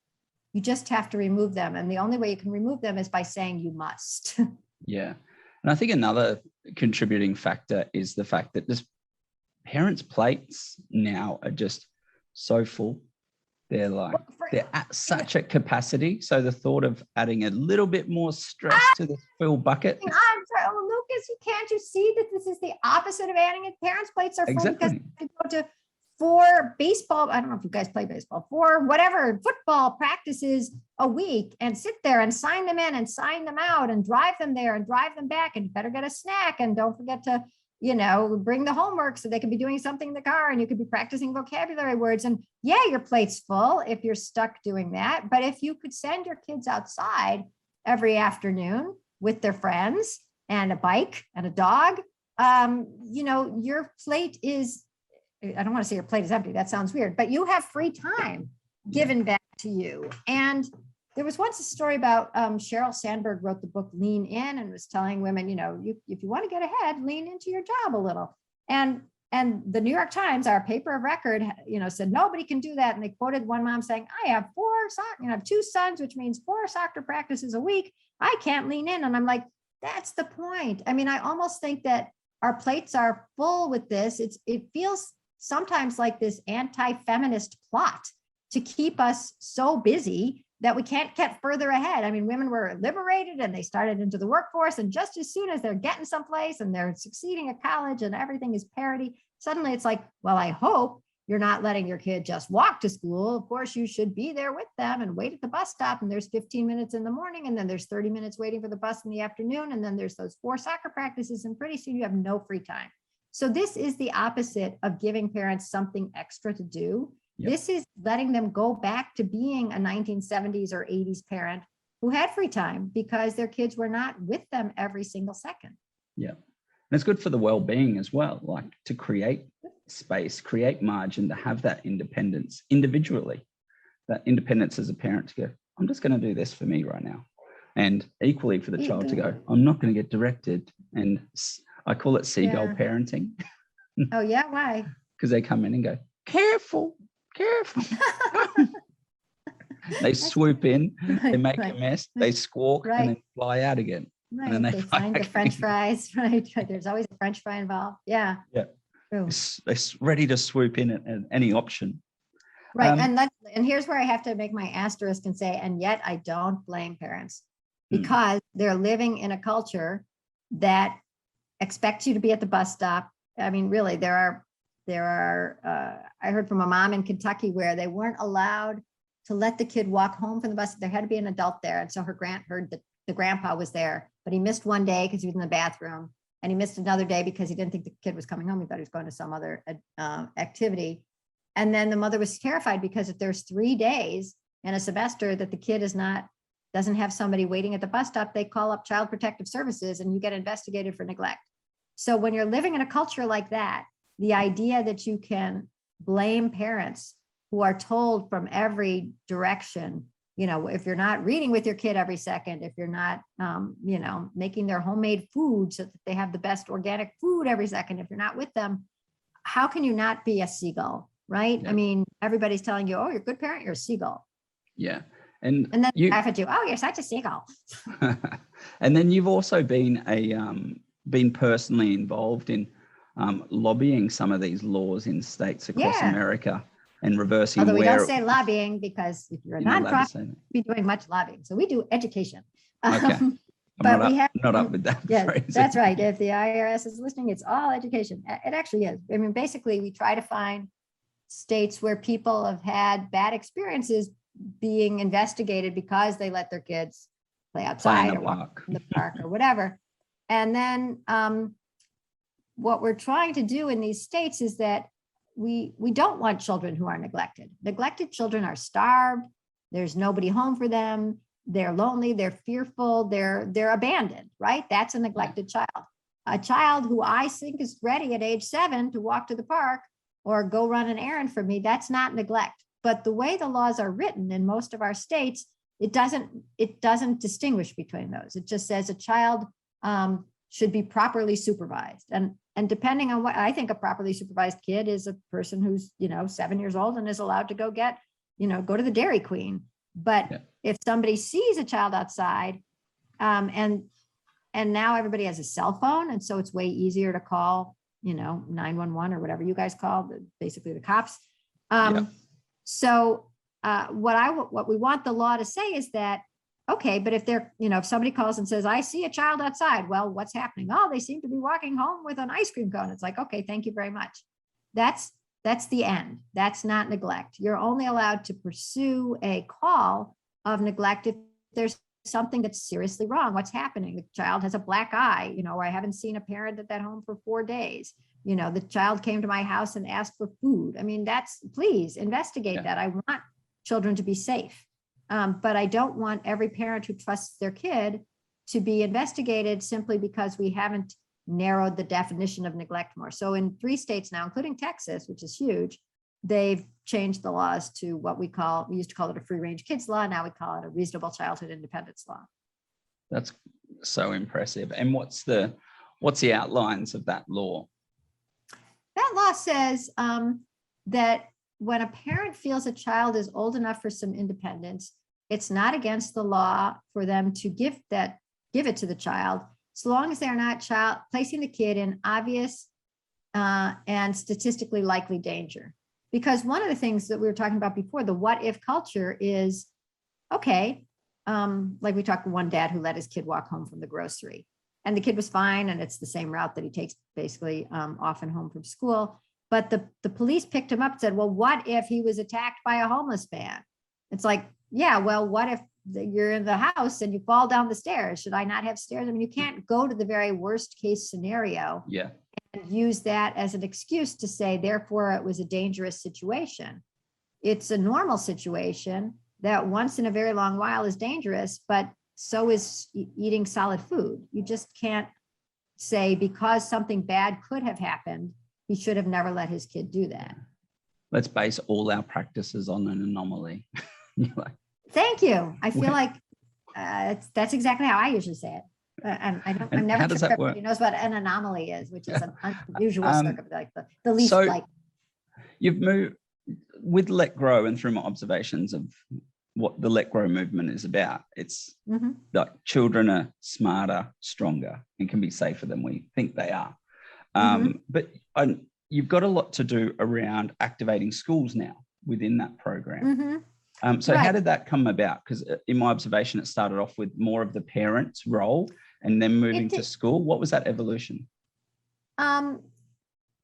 you just have to remove them. And the only way you can remove them is by saying you must. Yeah. And I think another contributing factor is the fact that just parents' plates now are just so full. They're at such a capacity. So the thought of adding a little bit more stress to the full bucket. I'm sorry, Lucas, can't you see that this is the opposite of adding it? Parents' plates are full because they have to go to 4 baseball, I don't know if you guys play baseball, 4 whatever football practices a week, and sit there and sign them in and sign them out and drive them there and drive them back, and you better get a snack, and don't forget to bring the homework so they can be doing something in the car, and you could be practicing vocabulary words. And yeah, your plate's full if you're stuck doing that. But if you could send your kids outside every afternoon with their friends and a bike and a dog, your plate is, I don't want to say your plate is empty. That sounds weird, but you have free time given back to you. And there was once a story about Sheryl Sandberg wrote the book Lean In, and was telling women, if you want to get ahead, lean into your job a little. And the New York Times, our paper of record, said nobody can do that. And they quoted one mom saying, I have 2 sons, which means 4 soccer practices a week. I can't lean in. And I'm like, that's the point. I mean, I almost think that our plates are full with this. It feels sometimes like this anti-feminist plot to keep us so busy that we can't get further ahead. I mean, women were liberated and they started into the workforce, and just as soon as they're getting someplace and they're succeeding at college and everything is parity, suddenly it's like, well, I hope you're not letting your kid just walk to school. Of course, you should be there with them and wait at the bus stop. And there's 15 minutes in the morning, and then there's 30 minutes waiting for the bus in the afternoon. And then there's those 4 soccer practices, and pretty soon you have no free time. So this is the opposite of giving parents something extra to do. Yep. This is letting them go back to being a 1970s or 80s parent who had free time because their kids were not with them every single second. Yeah. And it's good for the well-being as well, like to create space, create margin, to have that independence individually, that independence as a parent to go, I'm just going to do this for me right now. And equally for the child to go, I'm not going to get directed, and I call it seagull Yeah. parenting. Oh yeah, why? Because they come in and go, careful. They swoop in, they make a mess, they squawk, and then fly out again. Right. And then they find the French fries, right? There's always a French fry involved. Yeah. Yeah. True. They're ready to swoop in at any option. Right. And here's where I have to make my asterisk and say, and yet I don't blame parents because they're living in a culture that expects you to be at the bus stop. I mean, really, there are, I heard from a mom in Kentucky where they weren't allowed to let the kid walk home from the bus. There had to be an adult there. And so her heard that the grandpa was there, but he missed one day because he was in the bathroom, and he missed another day because he didn't think the kid was coming home. He thought he was going to some other activity. And then the mother was terrified because if there's 3 days in a semester that the kid doesn't have somebody waiting at the bus stop, they call up Child Protective Services and you get investigated for neglect. So when you're living in a culture like that, the idea that you can blame parents who are told from every direction, if you're not reading with your kid every second, if you're not, making their homemade food so that they have the best organic food every second, if you're not with them, how can you not be a seagull? Right. Yeah. I mean, everybody's telling you, oh, you're a good parent, you're a seagull. Yeah. And then you laugh at you, oh, you're such a seagull. And then you've also been personally involved in lobbying some of these laws in states across America and reversing. Although we don't say lobbying because if you're a nonprofit, you'd be doing much lobbying. So we do education. Okay. But we have not up with that. Yeah, that's right. If the IRS is listening, it's all education. It actually is. I mean, basically, we try to find states where people have had bad experiences being investigated because they let their kids play outside or walk in the park or whatever. And then what we're trying to do in these states is that we don't want children who are neglected. Neglected children are starved. There's nobody home for them. They're lonely. They're fearful. They're abandoned, right? That's a neglected child. A child who I think is ready at age 7 to walk to the park or go run an errand for me, that's not neglect. But the way the laws are written in most of our states, it doesn't distinguish between those. It just says a child should be properly supervised. And depending on what I think a properly supervised kid is, a person who's 7 years old and is allowed to go to the Dairy Queen. But if somebody sees a child outside, and now everybody has a cell phone, and so it's way easier to call 911 or whatever you guys call basically the cops. So what we want the law to say is that, okay, but if if somebody calls and says, I see a child outside, well, what's happening? Oh, they seem to be walking home with an ice cream cone. It's like, okay, thank you very much. That's the end. That's not neglect. You're only allowed to pursue a call of neglect if there's something that's seriously wrong. What's happening? The child has a black eye, or I haven't seen a parent at that home for 4 days. The child came to my house and asked for food. I mean, please investigate that. I want children to be safe. But I don't want every parent who trusts their kid to be investigated simply because we haven't narrowed the definition of neglect more. So in 3 states now, including Texas, which is huge, they've changed the laws to what we used to call it a free range kids law. Now we call it a reasonable childhood independence law. That's so impressive. And what's the outlines of that law? That law says that when a parent feels a child is old enough for some independence, it's not against the law for them to give it to the child, so long as they're not placing the kid in obvious and statistically likely danger. Because one of the things that we were talking about before, the what if culture is, okay, like we talked to one dad who let his kid walk home from the grocery, and the kid was fine, and it's the same route that he takes basically often home from school. But the police picked him up and said, well, what if he was attacked by a homeless man? It's like, yeah, well, what if you're in the house and you fall down the stairs? Should I not have stairs? I mean, you can't go to the very worst case scenario and use that as an excuse to say, therefore, it was a dangerous situation. It's a normal situation that once in a very long while is dangerous, but so is eating solid food. You just can't say because something bad could have happened, he should have never let his kid do that. Let's base all our practices on an anomaly. Thank you. I feel like that's exactly how I usually say it. And I'm And never how sure does if that work? everybody knows what an anomaly is, which is an unusual circumstance, like the least So like. you've moved with Let Grow, and through my observations of what the Let Grow movement is about. It's like children are smarter, stronger, and can be safer than we think they are. But you've got a lot to do around activating schools now within that program. So how did that come about? Because in my observation, it started off with more of the parent's role and then moving to school. What was that evolution?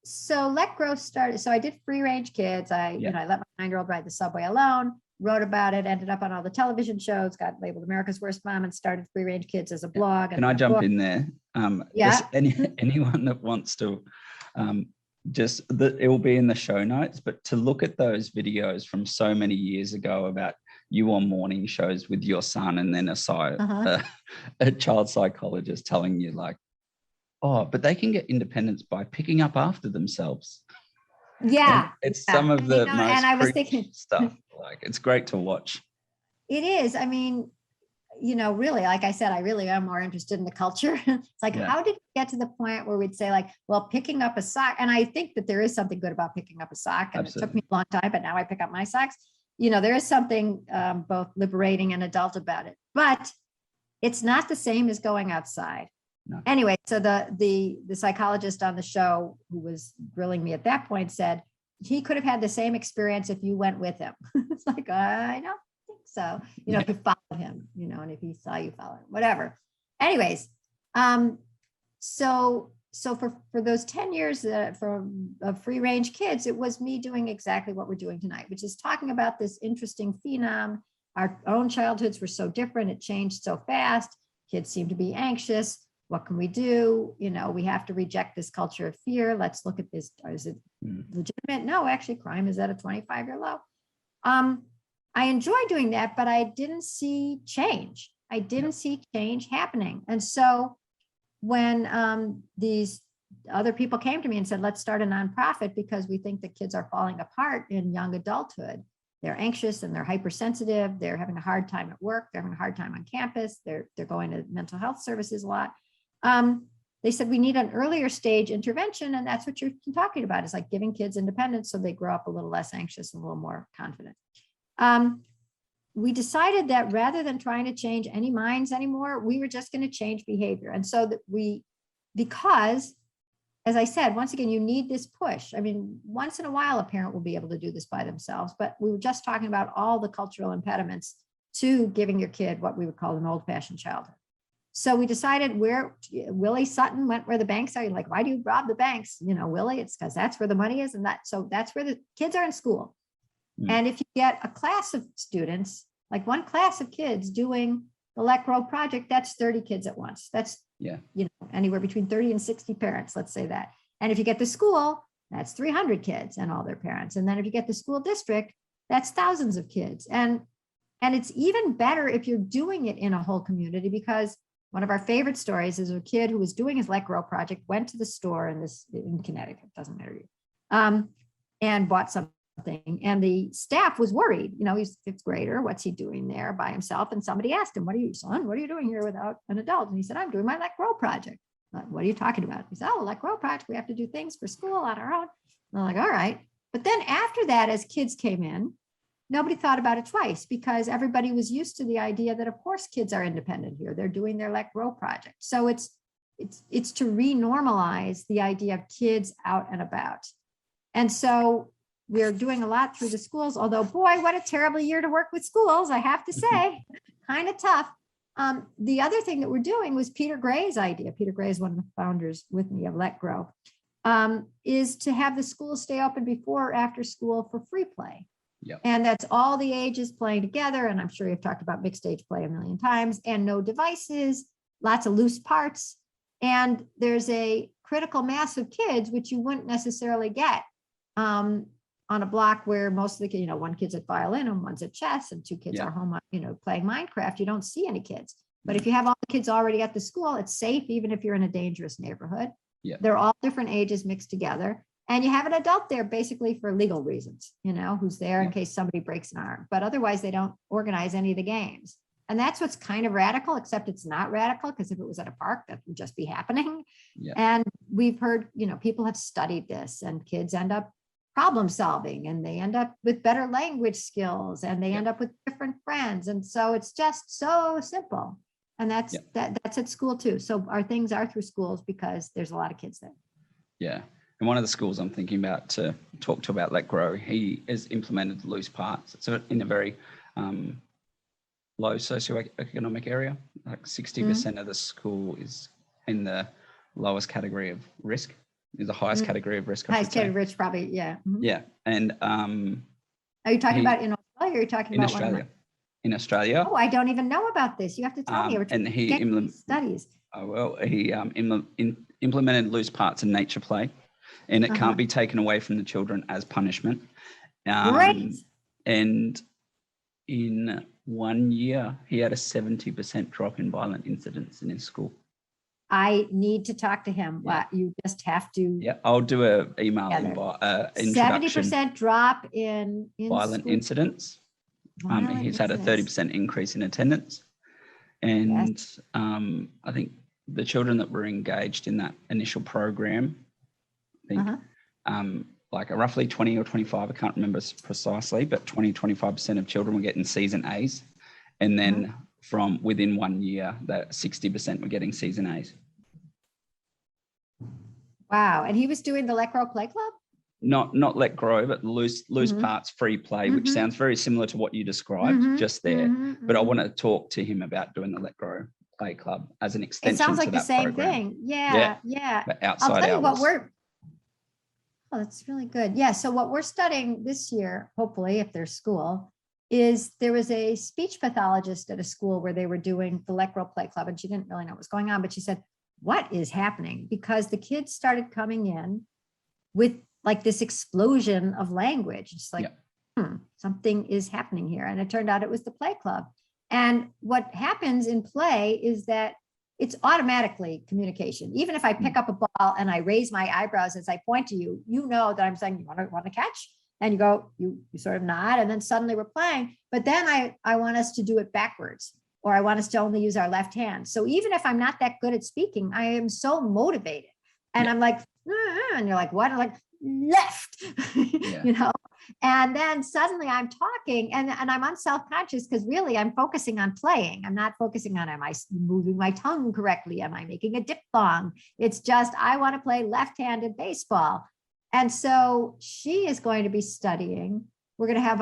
So Let Grow started. So I did free range kids. I let my 9-year-old ride the subway alone, wrote about it, ended up on all the television shows, got labeled America's Worst Mom, and started free range kids as a blog. Can I jump in there? Anyone that wants to, it will be in the show notes, but to look at those videos from so many years ago about you on morning shows with your son, and then a child psychologist telling you like, oh, but they can get independence by picking up after themselves. Yeah. And it's some of the most and I was thinking stuff. Like, it's great to watch. It is. I mean, really, like I said, I really am more interested in the culture. It's like, how did we get to the point where we'd say like, well, picking up a sock, and I think that there is something good about picking up a sock, and Absolutely. It took me a long time, but now I pick up my socks. There is something both liberating and adult about it, but it's not the same as going outside. No. Anyway, so the psychologist on the show who was grilling me at that point said he could have had the same experience if you went with him. It's like, I don't think so. If you followed him, and if he saw you follow him, whatever. Anyways, so for those 10 years of free range kids, it was me doing exactly what we're doing tonight, which is talking about this interesting phenom. Our own childhoods were so different. It changed so fast. Kids seem to be anxious. What can we do? We have to reject this culture of fear. Let's look at this. Is it legitimate? No, actually, crime is at a 25-year low. I enjoy doing that, but I didn't see change. I didn't see change happening. And so when these other people came to me and said, let's start a nonprofit because we think that kids are falling apart in young adulthood. They're anxious and they're hypersensitive. They're having a hard time at work. They're having a hard time on campus. They're going to mental health services a lot. They said we need an earlier stage intervention, and that's what you're talking about, is like giving kids independence so they grow up a little less anxious and a little more confident. We decided that rather than trying to change any minds anymore, we were just going to change behavior. And so that because, as I said, once again, you need this push. I mean, once in a while, a parent will be able to do this by themselves, but we were just talking about all the cultural impediments to giving your kid what we would call an old-fashioned childhood. So we decided where Willie Sutton went where the banks are. You're like, why do you rob the banks? Willie, it's because that's where the money is. And so that's where the kids are in school. And if you get a class of students, like one class of kids doing the Let Grow project, that's 30 kids at once. That's, anywhere between 30 and 60 parents, let's say that. And if you get the school, that's 300 kids and all their parents. And then if you get the school district, that's thousands of kids. And it's even better if you're doing it in a whole community, because one of our favorite stories is a kid who was doing his Let Grow project, went to the store in Connecticut, doesn't matter, and bought something. And the staff was worried. He's a 5th grader. What's he doing there by himself? And somebody asked him, what are you doing here without an adult? And he said, I'm doing my Let Grow project. What are you talking about? He said, Let Grow project. We have to do things for school on our own. And I'm like, all right. But then after that, as kids came in, nobody thought about it twice, because everybody was used to the idea that, of course, kids are independent here. They're doing their Let Grow project. So it's to renormalize the idea of kids out and about. And so we're doing a lot through the schools, although, boy, what a terrible year to work with schools, I have to say, kind of tough. The other thing that we're doing was Peter Gray's idea. Peter Gray is one of the founders with me of Let Grow, is to have the schools stay open before or after school for free play. Yep. And that's all the ages playing together. And I'm sure you've talked about mixed age play a million times, and no devices, lots of loose parts. And there's a critical mass of kids, which you wouldn't necessarily get on a block where most of the kids, one kid's at violin and one's at chess and 2 kids are home, playing Minecraft. You don't see any kids. But if you have all the kids already at the school, it's safe, even if you're in a dangerous neighborhood. Yeah. They're all different ages mixed together. And you have an adult there basically for legal reasons, who's there in case somebody breaks an arm. But otherwise, they don't organize any of the games. And that's what's kind of radical, except it's not radical, because if it was at a park, that would just be happening. Yeah. And we've heard, people have studied this, and kids end up problem solving, and they end up with better language skills, and they end up with different friends. And so it's just so simple. And that's at school too. So our things are through schools because there's a lot of kids there. Yeah. And one of the schools I'm thinking about to talk to about Let Grow, he has implemented loose parts. It's in a very low socioeconomic area. Like 60% of the school is in the lowest category of risk, is the highest category of risk. Highest category of risk, probably, yeah. Mm-hmm. Yeah. And are you talking about in Australia, or are you talking about Australia? In Australia. Oh, I don't even know about this. You have to tell me. And he studies. Oh, well, he implemented loose parts in nature play, and it can't be taken away from the children as punishment. Great. And in 1 year, he had a 70% drop in violent incidents in his school. I need to talk to him. Yeah. You just have to. Yeah, I'll do an email introduction. 70% drop in violent school. Incidents. He's had a 30% increase in attendance. And I think the children that were engaged in that initial program, I think like roughly 20 or 25, I can't remember precisely, but 20-25% of children were getting C's and A's. And then from within 1 year, that 60% were getting C's and A's. Wow. And he was doing the Let Grow Play Club? Not Let Grow, but loose parts, free play, which sounds very similar to what you described just there. But I want to talk to him about doing the Let Grow Play Club as an extension. It sounds like to the that same program. thing. Yeah. But outside I'll tell you hours. Oh, that's really good. Yeah. So what we're studying this year, hopefully, if there's school, is there was a speech pathologist at a school where they were doing the Let Grow Play Club, and she didn't really know what was going on, but she said, what is happening? Because the kids started coming in with like this explosion of language. It's like, something is happening here. And it turned out it was the play club. And what happens in play is that it's automatically communication. Even if I pick up a ball and I raise my eyebrows as I point to you, you know that I'm saying, you want to catch? And you go, you sort of nod, and then suddenly we're playing. But then I want us to do it backwards, or I want us to only use our left hand. So even if I'm not that good at speaking, I am so motivated. And I'm like, and you're like, what? I'm like, left, and then suddenly I'm talking and I'm unself-conscious, because really I'm focusing on playing. I'm not focusing on, am I moving my tongue correctly? Am I making a diphthong? It's just, I want to play left-handed baseball. And so she is going to be studying. We're going to have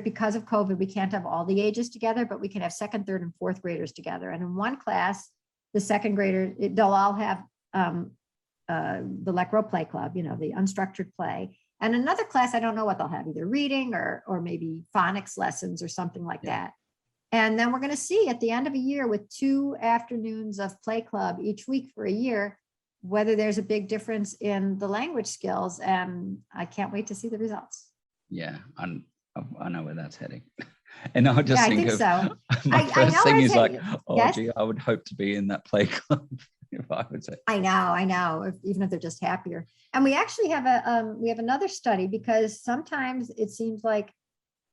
because of COVID, we can't have all the ages together, but we can have second, third, and fourth graders together. And in one class, the second grader, they'll all have the Let Grow Play Club, the unstructured play. And another class, I don't know what they'll have, either reading or maybe phonics lessons or something like that. And then we're going to see at the end of a year, with 2 afternoons of play club each week for a year, whether there's a big difference in the language skills. And I can't wait to see the results. Yeah, I know where that's heading. And I just think of so. My first thing is like, yes? gee, I would hope to be in that play club. If I would say. I know, even if they're just happier. And we actually have another study, because sometimes it seems like,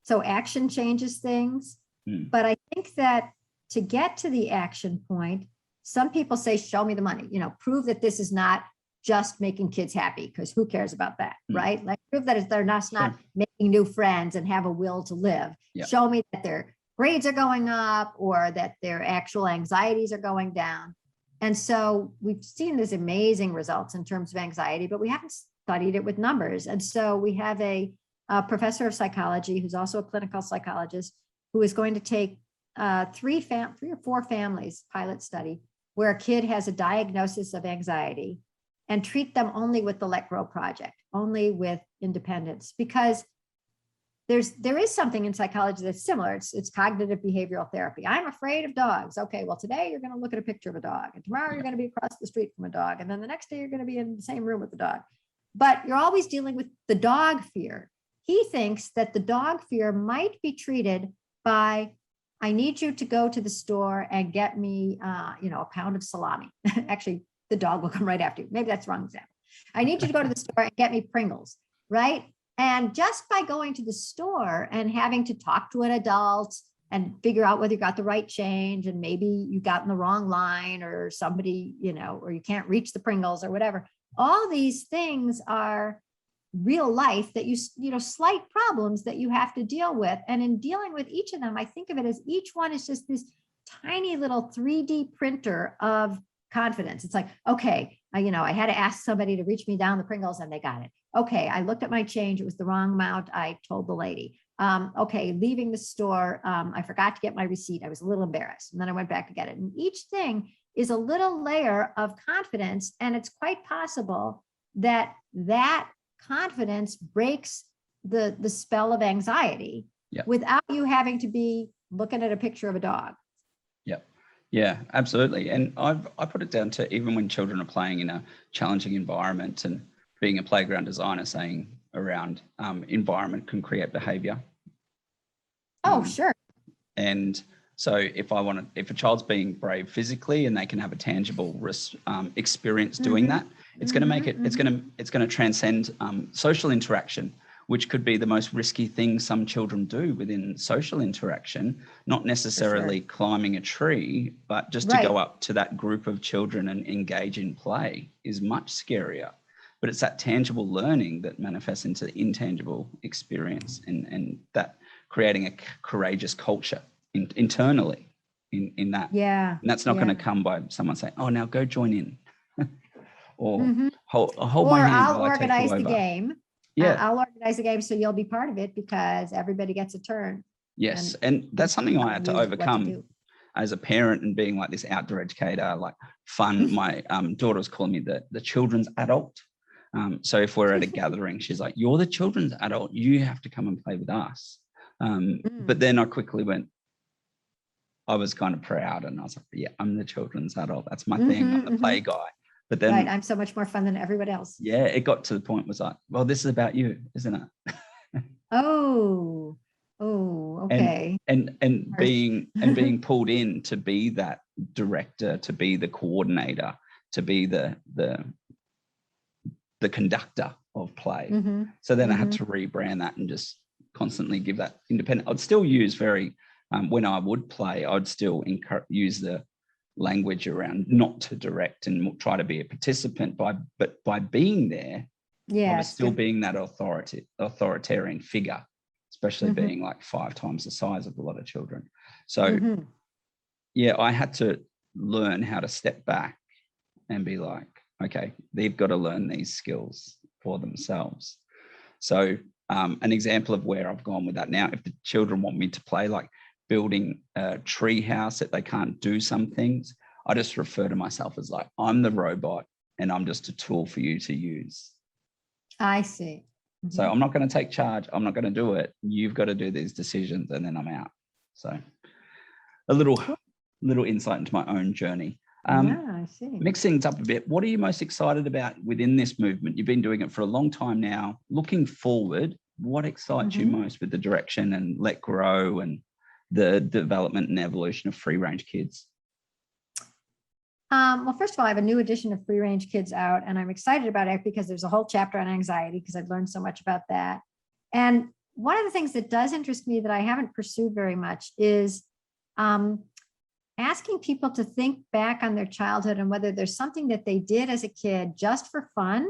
so action changes things, but I think that to get to the action point, some people say, show me the money, prove that this is not just making kids happy, because who cares about that, right? Like, prove that they're not making new friends and have a will to live. Show me that their grades are going up, or that their actual anxieties are going down. And so we've seen these amazing results in terms of anxiety, but we haven't studied it with numbers. And so we have a professor of psychology who's also a clinical psychologist, who is going to take 3 or 4 families, pilot study, where a kid has a diagnosis of anxiety, and treat them only with the Let Grow project, only with independence, because there is something in psychology that's similar. It's cognitive behavioral therapy. I'm afraid of dogs. Okay, well, today you're going to look at a picture of a dog, and tomorrow you're going to be across the street from a dog, and then the next day you're going to be in the same room with the dog. But you're always dealing with the dog fear. He thinks that the dog fear might be treated by, I need you to go to the store and get me, a pound of salami. Actually, the dog will come right after you. Maybe that's the wrong example. I need you to go to the store and get me Pringles, right? And just by going to the store and having to talk to an adult and figure out whether you got the right change, and maybe you got in the wrong line, or somebody, or you can't reach the Pringles or whatever. All these things are real life that slight problems that you have to deal with. And in dealing with each of them, I think of it as each one is just this tiny little 3D printer of confidence. It's like, okay, I had to ask somebody to reach me down the Pringles and they got it. Okay, I looked at my change. It was the wrong amount. I told the lady. Okay, leaving the store, I forgot to get my receipt. I was a little embarrassed. And then I went back to get it. And each thing is a little layer of confidence. And it's quite possible that confidence breaks the spell of anxiety without you having to be looking at a picture of a dog. Yeah, absolutely. And I put it down to even when children are playing in a challenging environment, and being a playground designer, saying around environment can create behavior. Oh, sure. And so if a child's being brave physically and they can have a tangible experience doing that, it's going to make it, it's going to transcend social interaction, which could be the most risky thing some children do within social interaction, not necessarily climbing a tree, but just to go up to that group of children and engage in play is much scarier. But it's that tangible learning that manifests into the intangible experience, and that creating a courageous culture internally in that. Yeah. And that's not going to come by someone saying, oh, now go join in. Or hold or my hand I'll while organize I take you the over. game. Yeah. I'll organize the game so you'll be part of it, because everybody gets a turn. Yes. And that's something I had to overcome as a parent, and being like this outdoor educator, like fun. My daughter was calling me the children's adult. So if we're at a gathering, she's like, you're the children's adult. You have to come and play with us. But then I quickly went, I was kind of proud, and I was like, yeah, I'm the children's adult. That's my thing. I'm the play guy. But then, I'm so much more fun than everyone else. Yeah, it got to the point was like, well, this is about you, isn't it? Okay. And being pulled in to be that director, to be the coordinator, to be the conductor of play. So then I had to rebrand that and just constantly give that independent. I'd still use very when I would play, I'd still use the language around not to direct and try to be a participant but by being there, I was still being that authoritarian figure, especially being like 5 times the size of a lot of children. So I had to learn how to step back and be like, okay, they've got to learn these skills for themselves. So an example of where I've gone with that now, if the children want me to play like building a tree house that they can't do some things, I just refer to myself as like, I'm the robot and I'm just a tool for you to use. I see. So I'm not going to take charge. I'm not going to do it. You've got to do these decisions, and then I'm out. So a little insight into my own journey. I see. Mix things up a bit. What are you most excited about within this movement? You've been doing it for a long time now. Looking forward, what excites you most with the direction and Let Grow and the development and evolution of free range kids? Well, first of all, I have a new edition of Free Range Kids out, and I'm excited about it because there's a whole chapter on anxiety, because I've learned so much about that. And one of the things that does interest me that I haven't pursued very much is asking people to think back on their childhood and whether there's something that they did as a kid just for fun.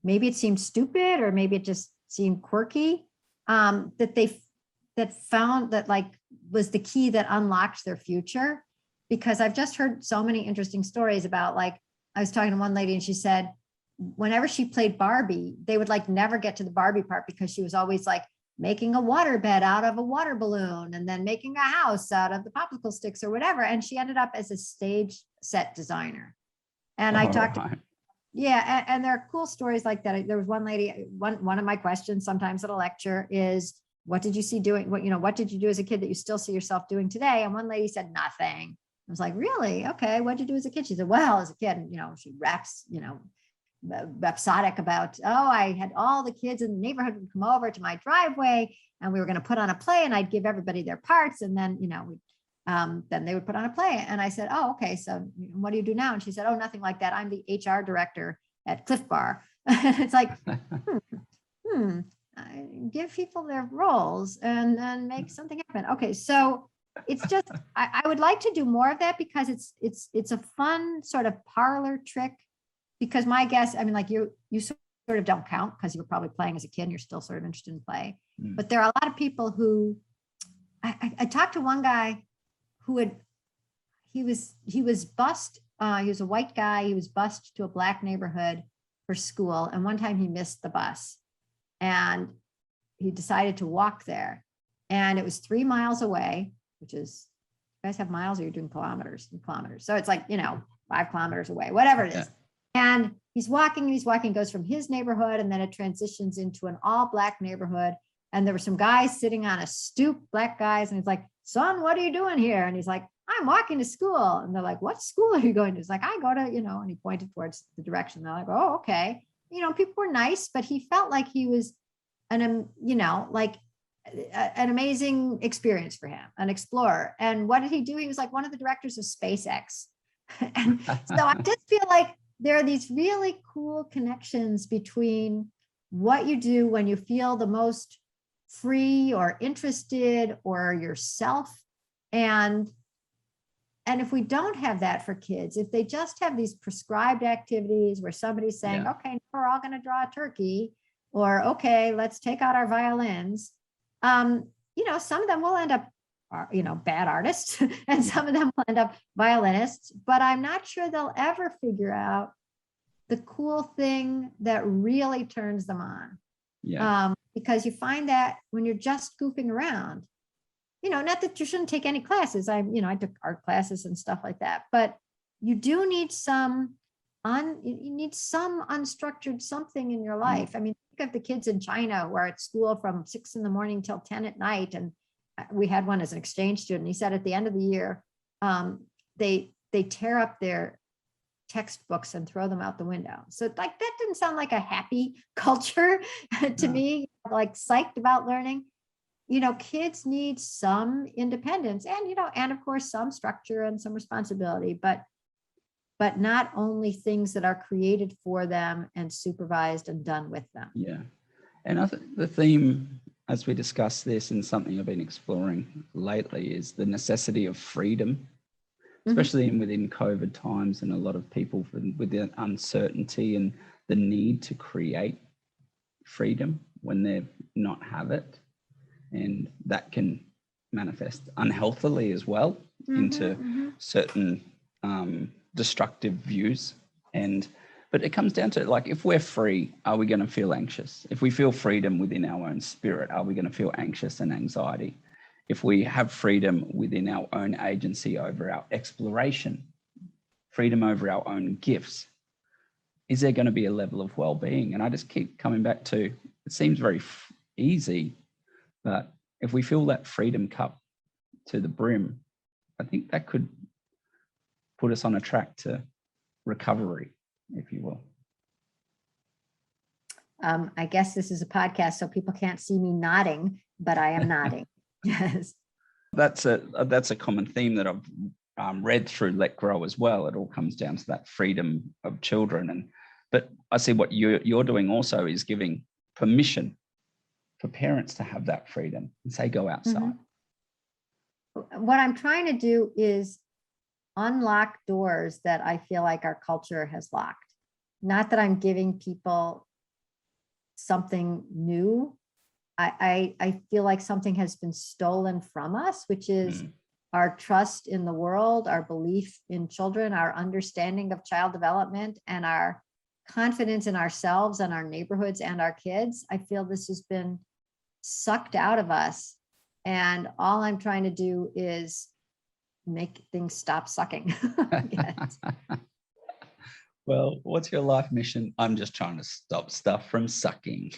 Maybe it seemed stupid, or maybe it just seemed quirky, that found that like was the key that unlocked their future. Because I've just heard so many interesting stories about, like, I was talking to one lady and she said, whenever she played Barbie, they would like never get to the Barbie part because she was always like making a water bed out of a water balloon and then making a house out of the popsicle sticks or whatever. And she ended up as a stage set designer. And I talked, and there are cool stories like that. There was one lady, one of my questions sometimes at a lecture is, what did you see doing? What did you do as a kid that you still see yourself doing today? And one lady said, nothing. I was like, really? Okay. What'd you do as a kid? She said, well, as a kid, she raps, rhapsodic about, I had all the kids in the neighborhood would come over to my driveway and we were going to put on a play and I'd give everybody their parts. And then, then they would put on a play. And I said, oh, okay. So what do you do now? And she said, oh, nothing like that. I'm the HR director at Cliff Bar. It's like, give people their roles and then make something happen. Okay. So it's just, I would like to do more of that because it's a fun sort of parlor trick. Because my guess, I mean, like you sort of don't count because you were probably playing as a kid and you're still sort of interested in play. But there are a lot of people who, I talked to one guy who he was bused. He was a white guy. He was bused to a black neighborhood for school. And one time he missed the bus and he decided to walk there. And it was 3 miles away, which is, you guys have miles or you're doing kilometers? Kilometers. So it's like, 5 kilometers away, whatever it is. And he's walking, goes from his neighborhood, and then it transitions into an all black neighborhood. And there were some guys sitting on a stoop, black guys. And he's like, son, what are you doing here? And he's like, I'm walking to school. And they're like, what school are you going to? He's like, I go to, and he pointed towards the direction. They're like, oh, okay. People were nice, but he felt like he was an amazing experience for him, an explorer. And what did he do? He was like one of the directors of SpaceX. And so I just feel like there are these really cool connections between what you do when you feel the most free or interested or yourself. And if we don't have that for kids, if they just have these prescribed activities where somebody's saying, okay, we're all going to draw a turkey, or, okay, let's take out our violins. Some of them will end up, bad artists, and some of them will end up violinists, but I'm not sure they'll ever figure out the cool thing that really turns them on. Yeah. Because you find that when you're just goofing around, not that you shouldn't take any classes. I took art classes and stuff like that, but you do need some unstructured something in your life. I mean, think of the kids in China who are at school from 6 a.m. till 10 p.m. And we had one as an exchange student. He said at the end of the year, they tear up their textbooks and throw them out the window. So like, that didn't sound like a happy culture to me, like psyched about learning. Kids need some independence and of course some structure and some responsibility, but not only things that are created for them and supervised and done with them. Yeah. And I think the theme, as we discuss this, and something I've been exploring lately, is the necessity of freedom, especially within COVID times, and a lot of people with the uncertainty and the need to create freedom when they not have it. And that can manifest unhealthily as well into certain destructive views. But it comes down to, like, if we're free, are we going to feel anxious? If we feel freedom within our own spirit, are we going to feel anxious and anxiety? If we have freedom within our own agency over our exploration, freedom over our own gifts, is there going to be a level of well-being? And I just keep coming back to, it seems very easy, but if we fill that freedom cup to the brim, I think that could put us on a track to recovery, if you will. I guess this is a podcast, so people can't see me nodding, but I am nodding. Yes. That's a common theme that I've read through Let Grow as well. It all comes down to that freedom of children. But I see what you're doing also is giving permission for parents to have that freedom and say, go outside. What I'm trying to do is unlock doors that I feel like our culture has locked. Not that I'm giving people something new. I feel like something has been stolen from us, which is our trust in the world, our belief in children, our understanding of child development, and our confidence in ourselves and our neighborhoods and our kids. I feel this has been sucked out of us. And all I'm trying to do is make things stop sucking. Well, what's your life mission? I'm just trying to stop stuff from sucking.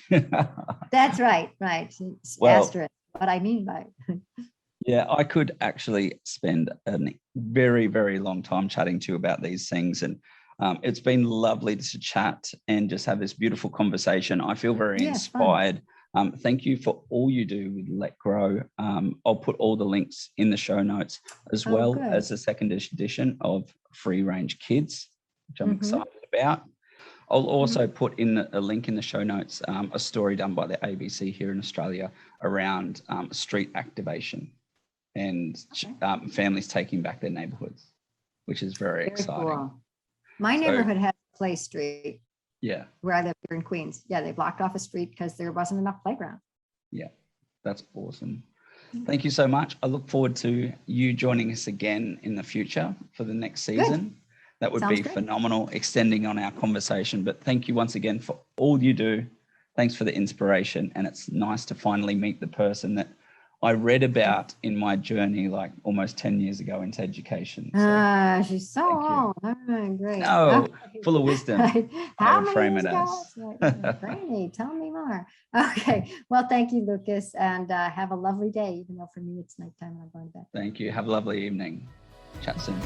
That's right. Well, asterisk, what I mean by it. Yeah, I could actually spend a very, very long time chatting to you about these things. And it's been lovely to chat and just have this beautiful conversation. I feel very inspired. Thank you for all you do with Let Grow. I'll put all the links in the show notes, as well as the second edition of Free Range Kids, which I'm excited about. I'll also put in a link in the show notes, a story done by the ABC here in Australia around street activation and families taking back their neighborhoods, which is very exciting. Cool. My So- neighborhood has a play street Yeah, where I live here in Queens. Yeah, they blocked off a street because there wasn't enough playground. that's awesome. Thank you so much. I look forward to you joining us again in the future for the next season. That would Sounds be great. phenomenal, extending on our conversation. But thank you once again for all you do. Thanks for the inspiration. And it's nice to finally meet the person that I read about in my journey, like almost 10 years ago into education. So, She's so thank you. old. All right, great. no, Okay. full of wisdom. Right. I How would many frame years it ago? as. It's like, Granny, tell me more. Okay. Well, thank you, Lucas, and have a lovely day, even though for me it's nighttime and I'm going to bed. Thank you. Have a lovely evening. Chat soon.